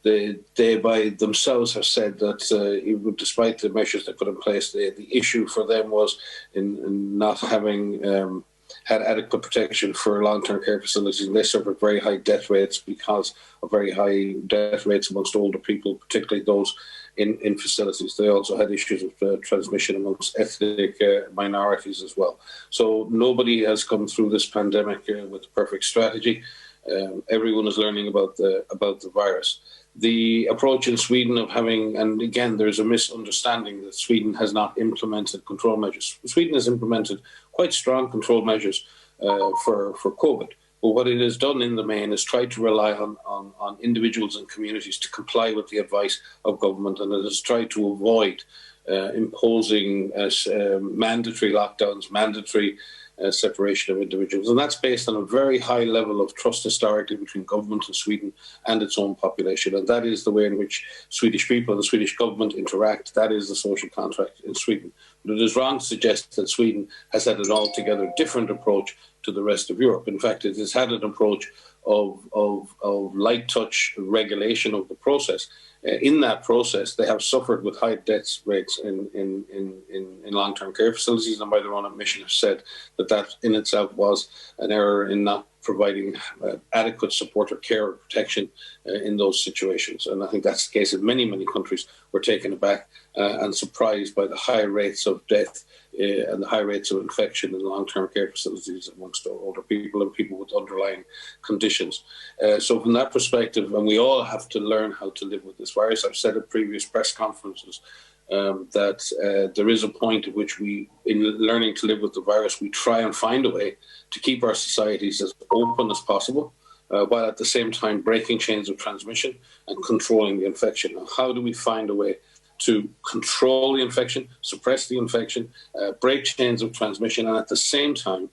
they by themselves have said that even despite the measures they put in place, the issue for them was in not having had adequate protection for long-term care facilities, and they suffered very high death rates because of very high death rates amongst older people, particularly those in facilities. They also had issues of transmission amongst ethnic minorities as well. So nobody has come through this pandemic with a perfect strategy. everyone is learning about the virus. The approach in Sweden of having, and again, there's a misunderstanding that Sweden has not implemented control measures. Sweden has implemented quite strong control measures for COVID. But what it has done in the main is try to rely on individuals and communities to comply with the advice of government, and it has tried to avoid imposing mandatory lockdowns, mandatory separation of individuals. And that's based on a very high level of trust historically between government in Sweden and its own population. And that is the way in which Swedish people and the Swedish government interact. That is the social contract in Sweden. But it is wrong to suggest that Sweden has had an altogether different approach to the rest of Europe. In fact, it has had an approach of light touch regulation of the process. In that process, they have suffered with high death rates in long-term care facilities, and by their own admission have said that in itself was an error in not providing adequate support or care or protection in those situations. And I think that's the case in many, many countries. We're taken aback and surprised by the high rates of death and the high rates of infection in long-term care facilities amongst older people and people with underlying conditions. So from that perspective, and we all have to learn how to live with this virus. I've said at previous press conferences that there is a point at which we, in learning to live with the virus, we try and find a way to keep our societies as open as possible, while at the same time breaking chains of transmission and controlling the infection. Now, how do we find a way to control the infection, suppress the infection, break chains of transmission, and at the same time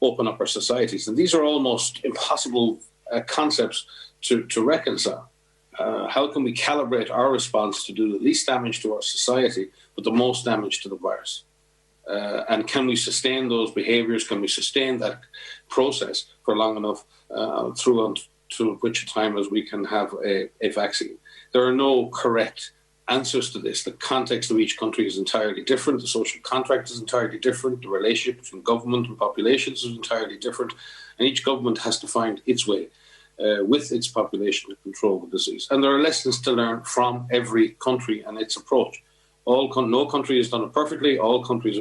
open up our societies? And these are almost impossible concepts to reconcile. How can we calibrate our response to do the least damage to our society, but the most damage to the virus? And can we sustain those behaviors? Can we sustain that process for long enough through to which time as we can have a vaccine? There are no correct answers to this. The context of each country is entirely different. The social contract is entirely different. The relationship between government and populations is entirely different. And each government has to find its way with its population to control the disease. And there are lessons to learn from every country and its approach. No country has done it perfectly. All countries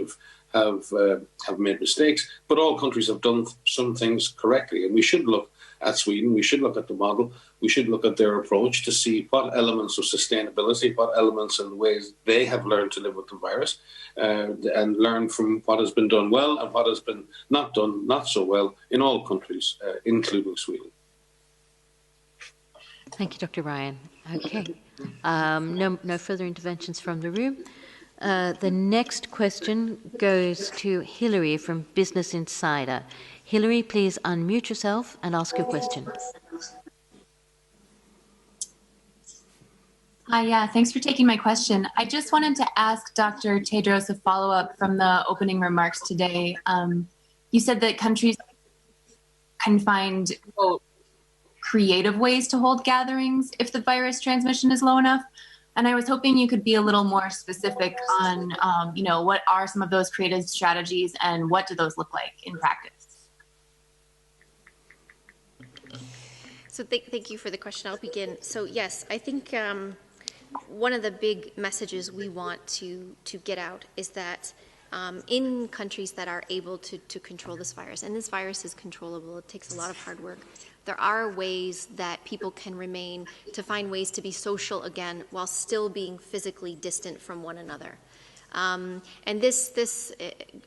have made mistakes, but all countries have done some things correctly. And we should look at Sweden. We should look at the model. We should look at their approach to see what elements of sustainability, what elements and ways they have learned to live with the virus, and learn from what has been done well and what has been not done not so well in all countries, including Sweden. Thank you, Dr. Ryan. Okay. No further interventions from the room. The next question goes to Hilary from Business Insider. Hilary, please unmute yourself and ask your question. Hi, yeah, thanks for taking my question. I just wanted to ask Dr. Tedros a follow-up from the opening remarks today. You said that countries can find, quote, creative ways to hold gatherings if the virus transmission is low enough. And I was hoping you could be a little more specific on, what are some of those creative strategies and what do those look like in practice? So thank you for the question. I'll begin. So yes, I think one of the big messages we want to get out is that in countries that are able to control this virus, and this virus is controllable, it takes a lot of hard work, there are ways that people can remain, to find ways to be social again while still being physically distant from one another. And this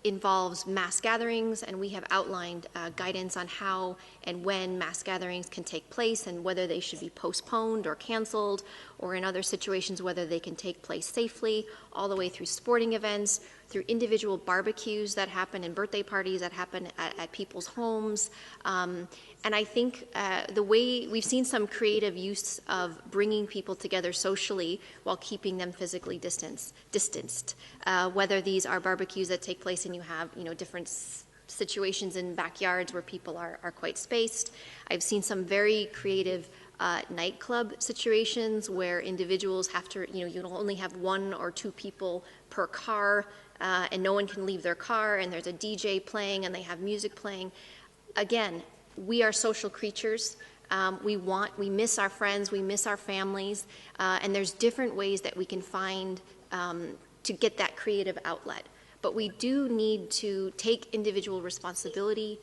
involves mass gatherings, and we have outlined guidance on how and when mass gatherings can take place and whether they should be postponed or canceled, or in other situations whether they can take place safely, all the way through sporting events, through individual barbecues that happen and birthday parties that happen at people's homes. And I think the way we've seen some creative use of bringing people together socially while keeping them physically distanced, whether these are barbecues that take place and you have different situations in backyards where people are quite spaced. I've seen some very creative nightclub situations where individuals have to, you'll only have 1 or 2 people per car, and no one can leave their car, and there's a DJ playing and they have music playing. Again, we are social creatures. We miss our friends, we miss our families, and there's different ways that we can find to get that creative outlet. But we do need to take individual responsibility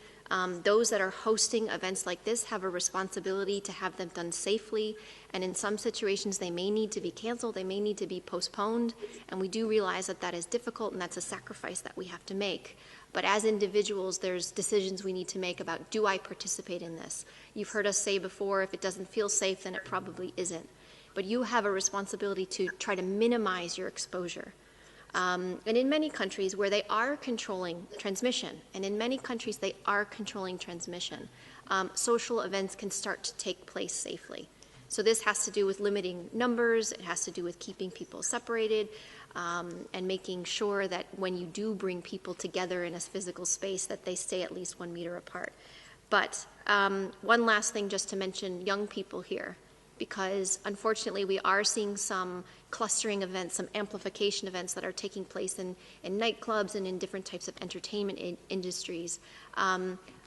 Those that are hosting events like this have a responsibility to have them done safely, and in some situations they may need to be canceled, they may need to be postponed, and we do realize that that is difficult and that's a sacrifice that we have to make. But as individuals, there's decisions we need to make about, do I participate in this? You've heard us say before, if it doesn't feel safe, then it probably isn't. But you have a responsibility to try to minimize your exposure. And in many countries where they are controlling transmission, social events can start to take place safely. So this has to do with limiting numbers, it has to do with keeping people separated, and making sure that when you do bring people together in a physical space that they stay at least 1 meter apart. But one last thing just to mention young people here, because unfortunately we are seeing some clustering events, some amplification events that are taking place in nightclubs and in different types of entertainment industries.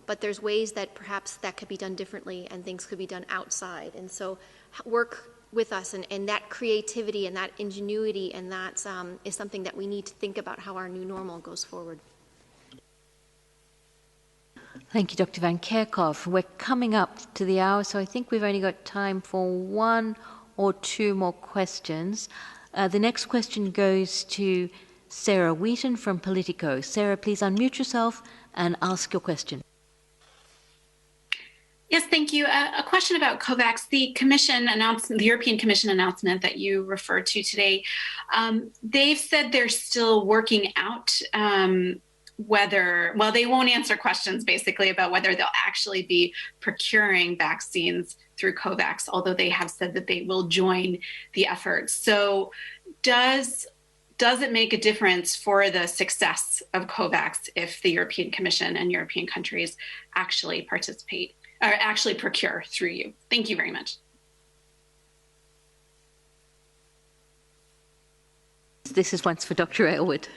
But there's ways that perhaps that could be done differently and things could be done outside. And so work with us, and that creativity and that ingenuity, and that is something that we need to think about how our new normal goes forward. Thank you, Dr. Van Kerkhoff. We're coming up to the hour, so I think we've only got time for 1 or 2 more questions. The next question goes to Sarah Wheaton from Politico. Sarah, please unmute yourself and ask your question. Yes, thank you. A question about Kovacs. The Commission announcement, the European Commission announcement that you referred to today, they've said they're still working out whether, well, they won't answer questions basically about whether they'll actually be procuring vaccines through Kovacs, although they have said that they will join the effort. So does it make a difference for the success of Kovacs if the European Commission and European countries actually participate or actually procure through you? Thank you very much. This is once for Dr. Aylward.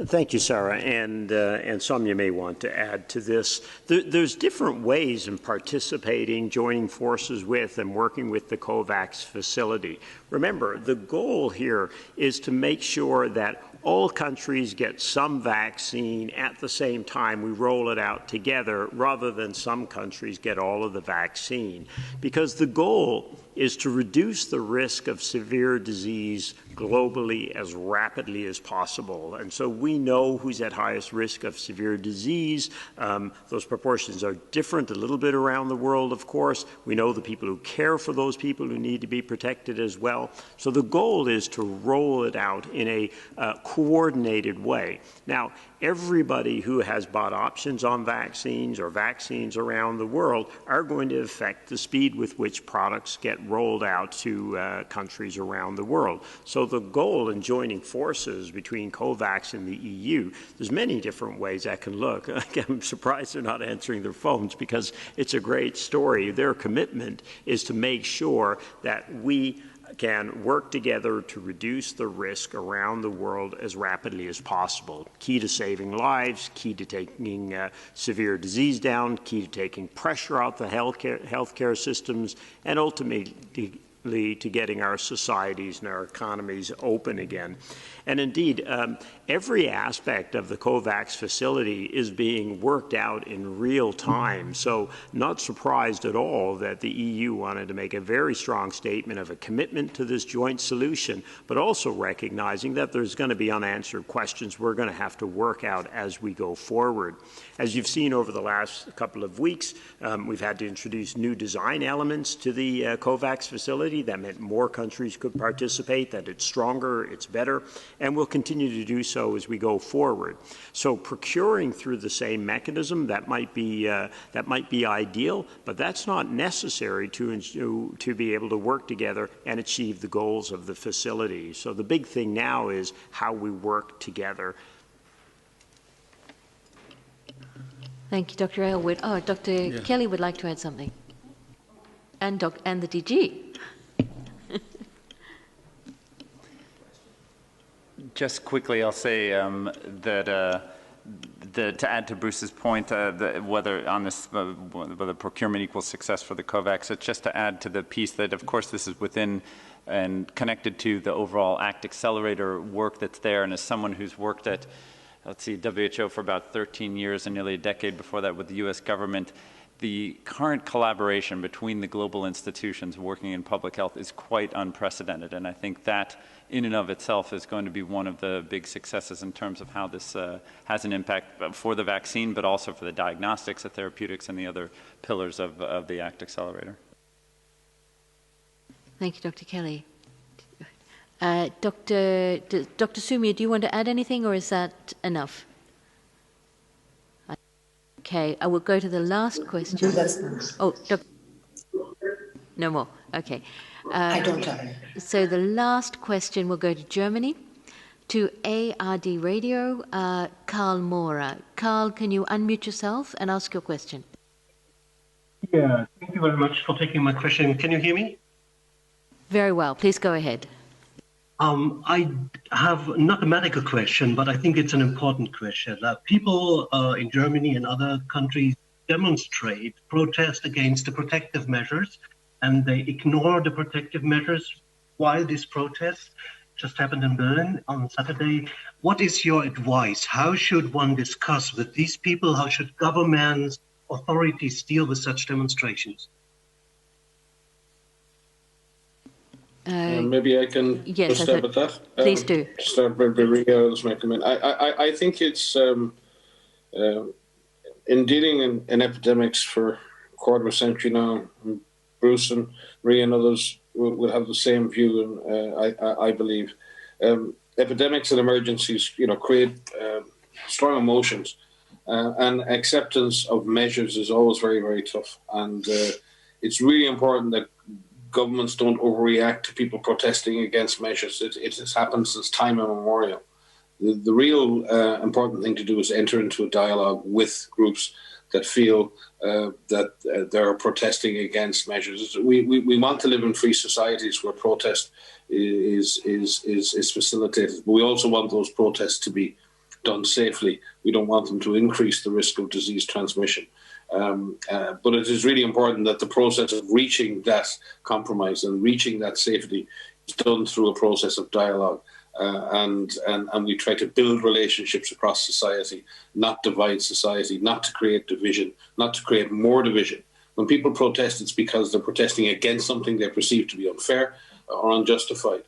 Thank you, Sarah, and some you may want to add to this. There's different ways in participating, joining forces with, and working with the Kovacs facility. Remember, the goal here is to make sure that all countries get some vaccine at the same time. We roll it out together rather than some countries get all of the vaccine, because the goal is to reduce the risk of severe disease globally as rapidly as possible. And so we know who's at highest risk of severe disease. Those proportions are different a little bit around the world, of course. We know the people who care for those people who need to be protected as well. So the goal is to roll it out in a coordinated way. Now, everybody who has bought options on vaccines or vaccines around the world are going to affect the speed with which products get rolled out to countries around the world. So the goal in joining forces between Kovacs and the EU, there's many different ways that can look. I'm surprised they're not answering their phones because it's a great story. Their commitment is to make sure that we can work together to reduce the risk around the world as rapidly as possible. Key to saving lives, key to taking severe disease down, key to taking pressure out the healthcare systems, and ultimately to getting our societies and our economies open again. And indeed, every aspect of the Kovacs facility is being worked out in real time. So not surprised at all that the EU wanted to make a very strong statement of a commitment to this joint solution, but also recognizing that there's going to be unanswered questions we're going to have to work out as we go forward. As you've seen over the last couple of weeks, we've had to introduce new design elements to the Kovacs facility. That meant more countries could participate, that it's stronger, it's better, and we'll continue to do so as we go forward. So procuring through the same mechanism, that might be ideal, but that's not necessary to be able to work together and achieve the goals of the facility. So the big thing now is how we work together. Thank you, Dr. Aylward. Oh, Dr. Kelly would like to add something. And the DG. Just quickly, I'll say that to add to Bruce's point, whether on this, whether procurement equals success for the Kovacs, it's just to add to the piece that, of course, this is within and connected to the overall ACT Accelerator work that's there. And as someone who's worked at let's see, WHO for about 13 years and nearly a decade before that with the US government, the current collaboration between the global institutions working in public health is quite unprecedented. And I think that in and of itself is going to be one of the big successes in terms of how this has an impact for the vaccine, but also for the diagnostics, the therapeutics, and the other pillars of the ACT Accelerator. Thank you, Dr. Kelly. Dr. Sumia, do you want to add anything, or is that enough? Okay, I will go to the last question. Oh, no more. Okay. I don't have any. So the last question will go to Germany, to ARD Radio, Karl Mora. Karl, can you unmute yourself and ask your question? Yeah, thank you very much for taking my question. Can you hear me? Very well. Please go ahead. I have not a medical question, but I think it's an important question. People in Germany and other countries demonstrate, protest against the protective measures, and they ignore the protective measures while this protest just happened in Berlin on Saturday. What is your advice? How should one discuss with these people? How should governments, authorities deal with such demonstrations? Maybe I can start with that. Please do. Start by Maria as my comment. I think it's in dealing in epidemics for a quarter of a century now. Bruce and Maria and others will have the same view, and I believe epidemics and emergencies, create strong emotions, and acceptance of measures is always very, very tough. And it's really important that governments don't overreact to people protesting against measures. It has happened since time immemorial. The real important thing to do is enter into a dialogue with groups that feel that they're protesting against measures. We want to live in free societies where protest is facilitated, but we also want those protests to be done safely. We don't want them to increase the risk of disease transmission. But it is really important that the process of reaching that compromise and reaching that safety is done through a process of dialogue. And we try to build relationships across society, not divide society, not to create division, not to create more division. When people protest, it's because they're protesting against something they perceive to be unfair or unjustified.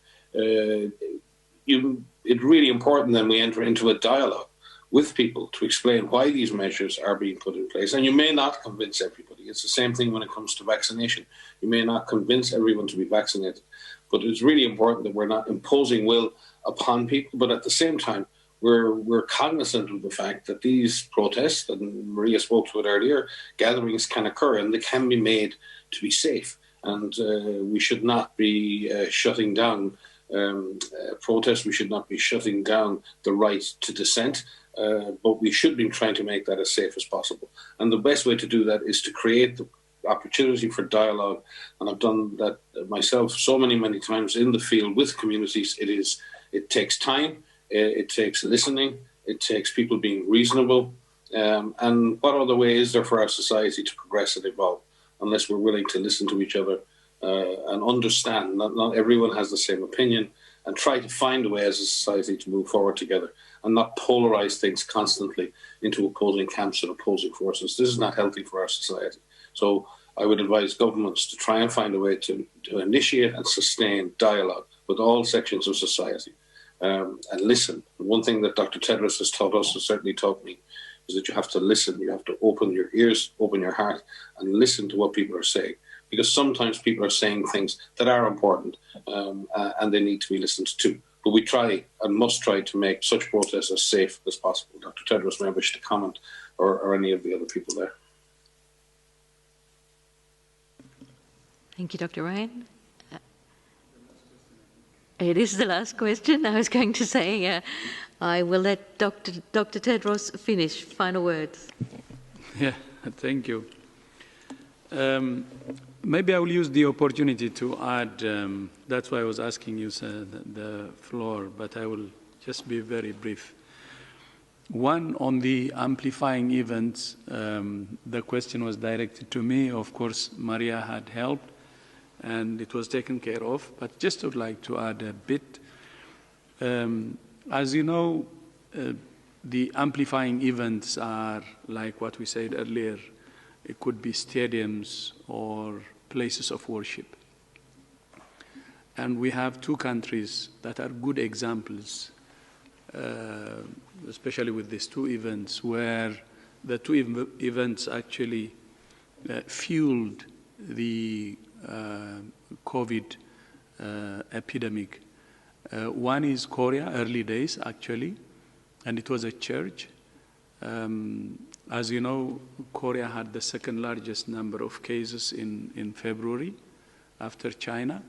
It's really important that we enter into a dialogue with people to explain why these measures are being put in place. And you may not convince everybody. It's the same thing when it comes to vaccination. You may not convince everyone to be vaccinated. But it's really important that we're not imposing will upon people, but at the same time, we're cognizant of the fact that these protests, and Maria spoke to it earlier, gatherings can occur and they can be made to be safe. And we should not be shutting down protests. We should not be shutting down the right to dissent, but we should be trying to make that as safe as possible. And the best way to do that is to create the opportunity for dialogue. And I've done that myself so many times in the field with communities. It takes time, it takes listening, it takes people being reasonable. And what other way is there for our society to progress and evolve unless we're willing to listen to each other and understand not everyone has the same opinion, and try to find a way as a society to move forward together and not polarize things constantly into opposing camps and opposing forces. This is not healthy for our society. So I would advise governments to try and find a way to initiate and sustain dialogue with all sections of society and listen. One thing that Dr. Tedros has taught us, and certainly taught me, is that you have to listen. You have to open your ears, open your heart, and listen to what people are saying. Because sometimes people are saying things that are important and they need to be listened to. But we try and must try to make such protests as safe as possible. Dr. Tedros may wish to comment, or any of the other people there. Thank you, Dr. Ryan. It is the last question. I was going to say I will let Dr. Tedros finish. Final words. Yeah, thank you. Maybe I will use the opportunity to add, that's why I was asking you the floor, but I will just be very brief. One, on the amplifying events, the question was directed to me. Of course, Maria had helped, and it was taken care of, but just would like to add a bit. As you know, the amplifying events are like what we said earlier. It could be stadiums or places of worship. And we have two countries that are good examples, especially with these two events, where the two events actually fueled the COVID epidemic. One is Korea, early days actually, and it was a church. As you know, Korea had the second largest number of cases in February after China,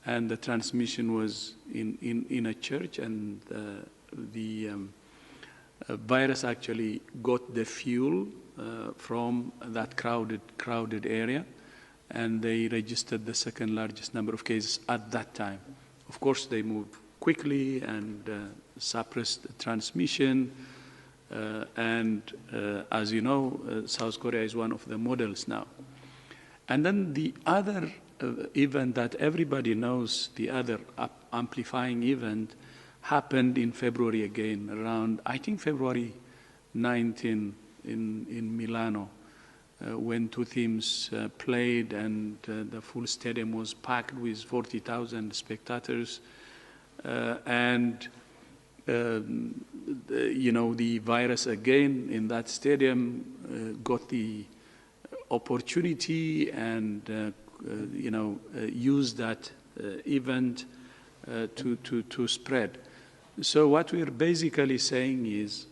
and the transmission was in a church, and the virus actually got the fuel from that crowded area, and they registered the second largest number of cases at that time. Of course, they moved quickly and suppressed the transmission. And as you know, South Korea is one of the models now. And then the other event that everybody knows, the other amplifying event, happened in February again, around, I think, February 19 in Milano, when two teams played, and the full stadium was packed with 40,000 spectators. You know, the virus again in that stadium got the opportunity and you know, used that event to spread. So what we're basically saying is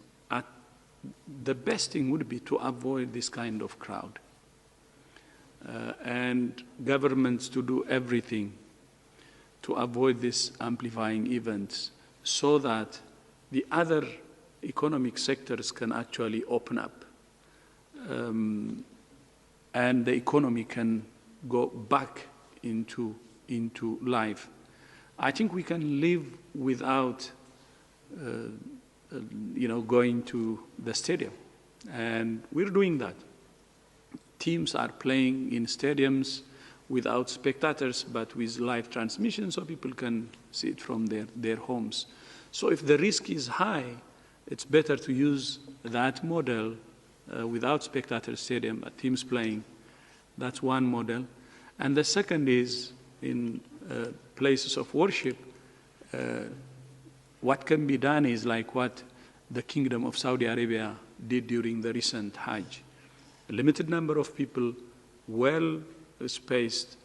the best thing would be to avoid this kind of crowd, and governments to do everything to avoid these amplifying events, so that the other economic sectors can actually open up, and the economy can go back into life. I think we can live without you know, going to the stadium, and we're doing that. Teams are playing in stadiums without spectators, but with live transmission, so people can see it from their homes. So if the risk is high, it's better to use that model without spectator stadium, teams playing. That's one model. And the second is in places of worship. What can be done is like what the Kingdom of Saudi Arabia did during the recent Hajj. A limited number of people, well spaced,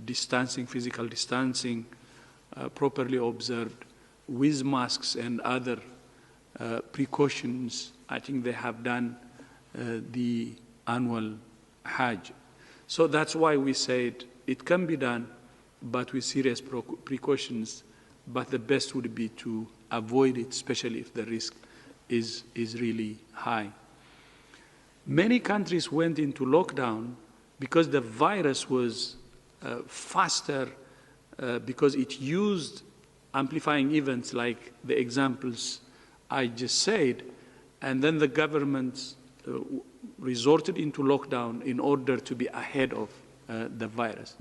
distancing, physical distancing, properly observed, with masks and other precautions. I think they have done the annual Hajj. So that's why we said it can be done, but with serious precautions. But the best would be to avoid it, especially if the risk is really high. Many countries went into lockdown because the virus was faster, because it used amplifying events like the examples I just said, and then the governments resorted into lockdown in order to be ahead of the virus.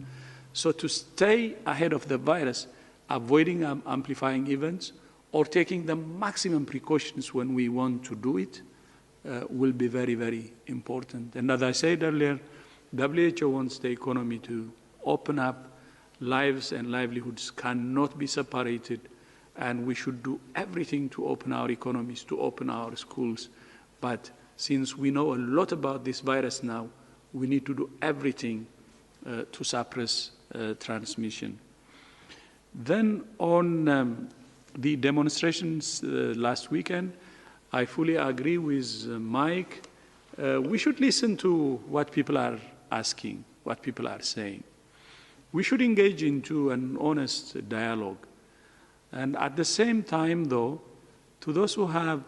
So to stay ahead of the virus, avoiding amplifying events or taking the maximum precautions when we want to do it will be very, very important. And as I said earlier, WHO wants the economy to open up. Lives and livelihoods cannot be separated, and we should do everything to open our economies, to open our schools. But since we know a lot about this virus now, we need to do everything to suppress transmission. Then on the demonstrations last weekend, I fully agree with Mike. We should listen to what people are asking, what people are saying. We should engage into an honest dialogue. And at the same time, though, to those who have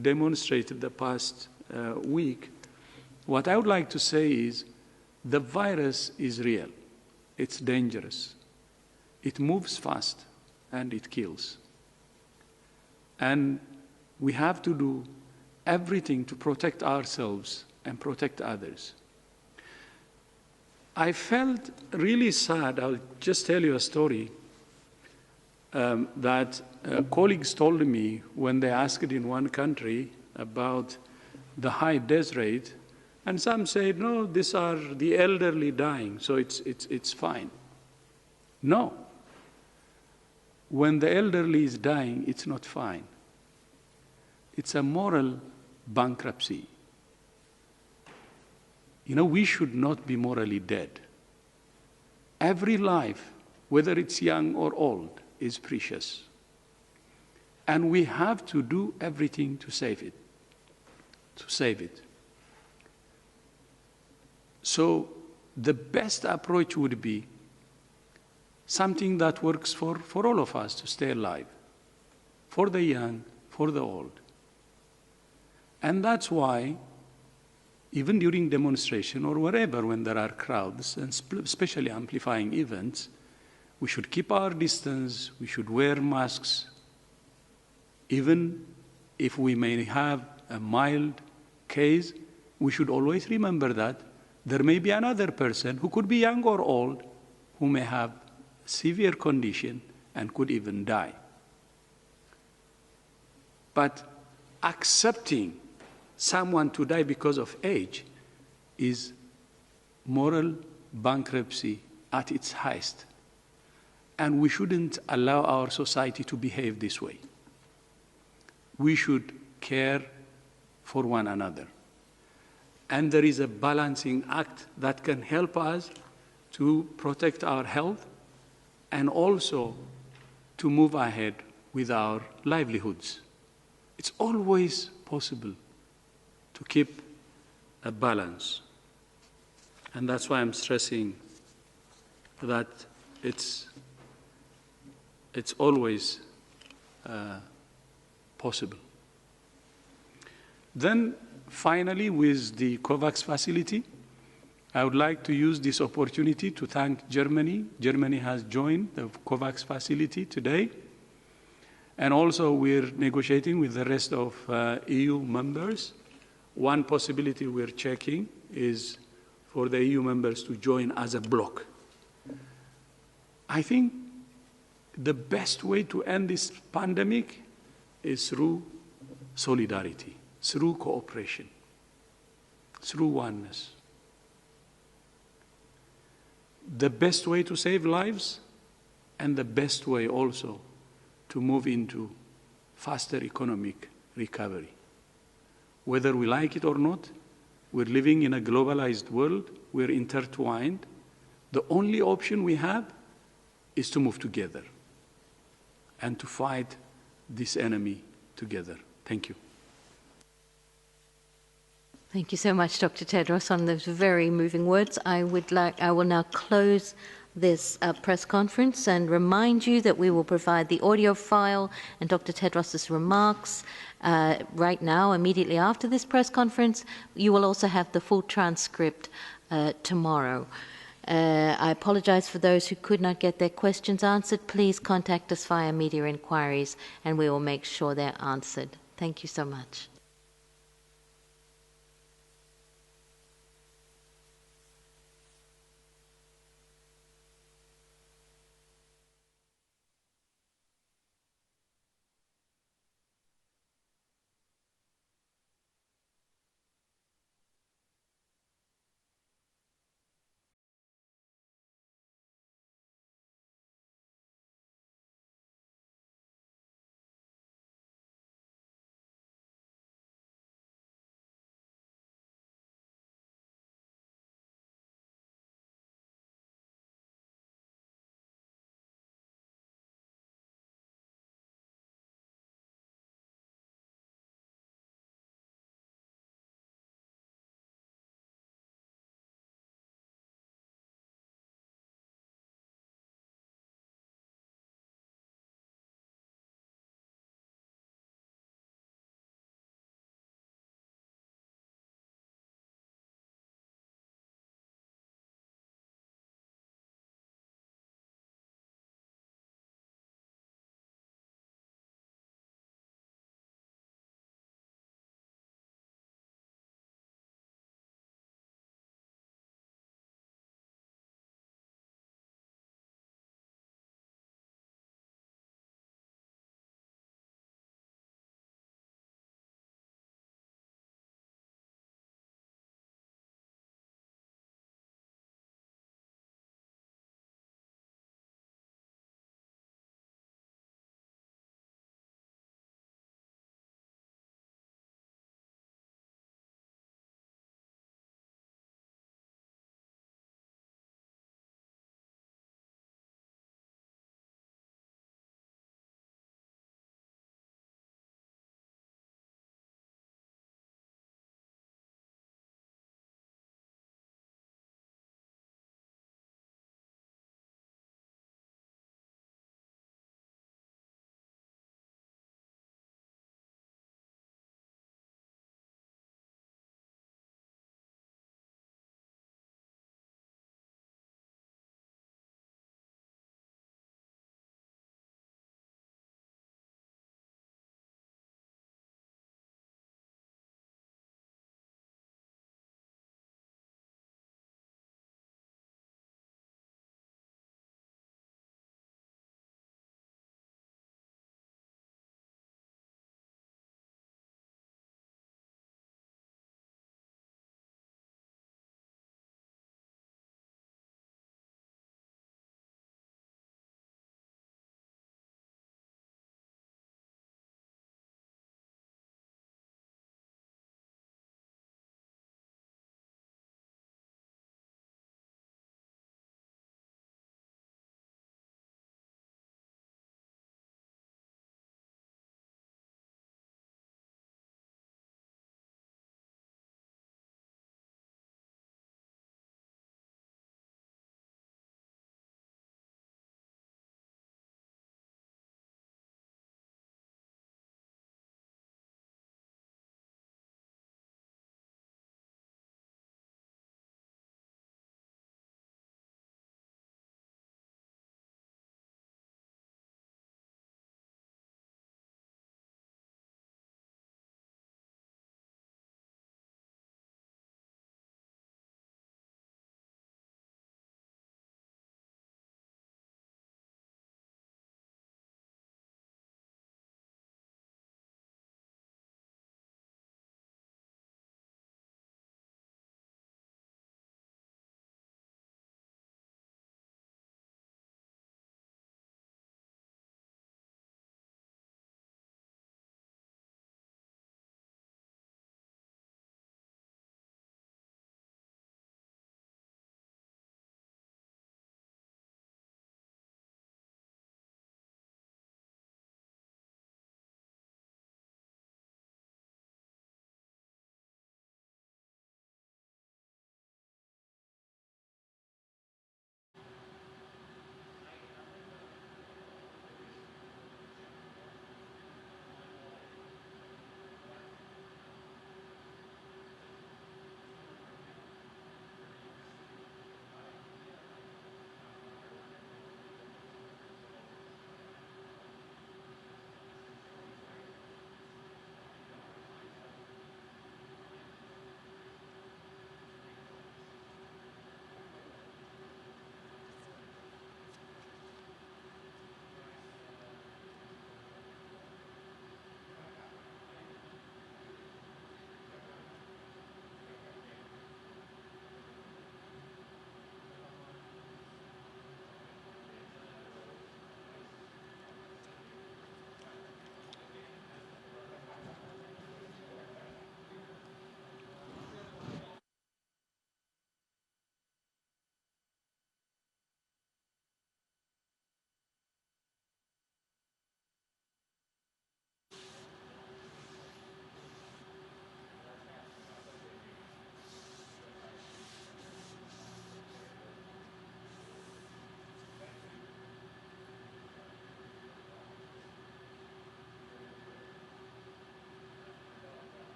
demonstrated the past week, what I would like to say is the virus is real. It's dangerous. It moves fast, and it kills. And we have to do everything to protect ourselves and protect others. I felt really sad. I'll just tell you a story. that colleagues told me when they asked in one country about the high death rate, and some said, no, these are the elderly dying, so it's fine. No. When the elderly is dying, it's not fine. It's a moral bankruptcy. You know, we should not be morally dead. Every life, whether it's young or old, is precious. And we have to do everything to save it. So the best approach would be something that works for all of us to stay alive, for the young, for the old. And that's why, even during demonstration or wherever when there are crowds, and especially amplifying events, we should keep our distance, we should wear masks, even if we may have a mild case, we should always remember that there may be another person who could be young or old who may have severe condition and could even die. But accepting someone to die because of age is moral bankruptcy at its highest. And we shouldn't allow our society to behave this way. We should care for one another. And there is a balancing act that can help us to protect our health and also to move ahead with our livelihoods. It's always possible to keep a balance. And that's why I'm stressing that it's always possible. Then finally, with the Kovacs facility, I would like to use this opportunity to thank Germany. Germany has joined the Kovacs facility today. And also we're negotiating with the rest of EU members. One possibility we're checking is for the EU members to join as a bloc. I think the best way to end this pandemic is through solidarity, through cooperation, through oneness. The best way to save lives and the best way also to move into faster economic recovery. Whether we like it or not, we're living in a globalized world, we're intertwined. The only option we have is to move together and to fight this enemy together. Thank you. Thank you so much, Dr. Tedros, on those very moving words. I will now close this press conference and remind you that we will provide the audio file and Dr. Tedros's remarks right now, immediately after this press conference. You will also have the full transcript tomorrow. I apologize for those who could not get their questions answered. Please contact us via media inquiries and we will make sure they're answered. Thank you so much.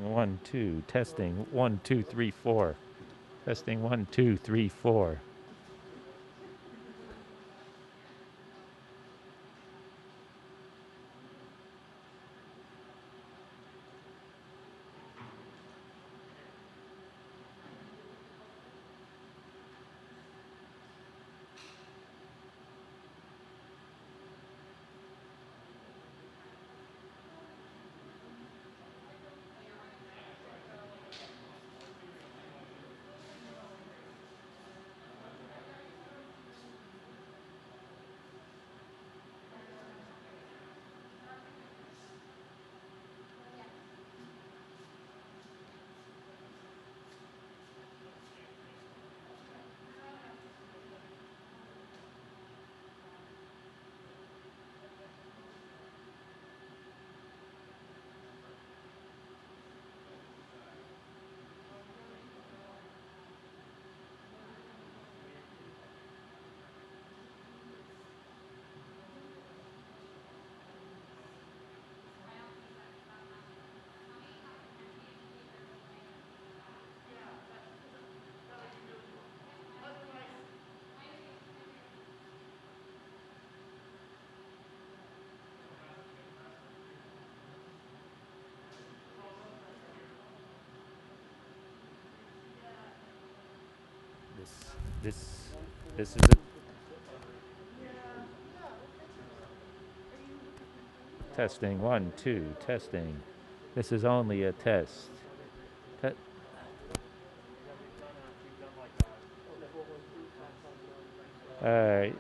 1, 2, testing 1, 2, 3, 4. Testing 1, 2, 3, 4. This is a testing 1, 2, testing. This is only a test. All right.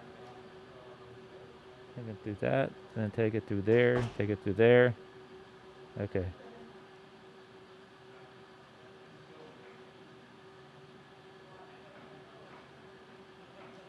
I'm gonna do that, and then take it through there, take it through there. Okay.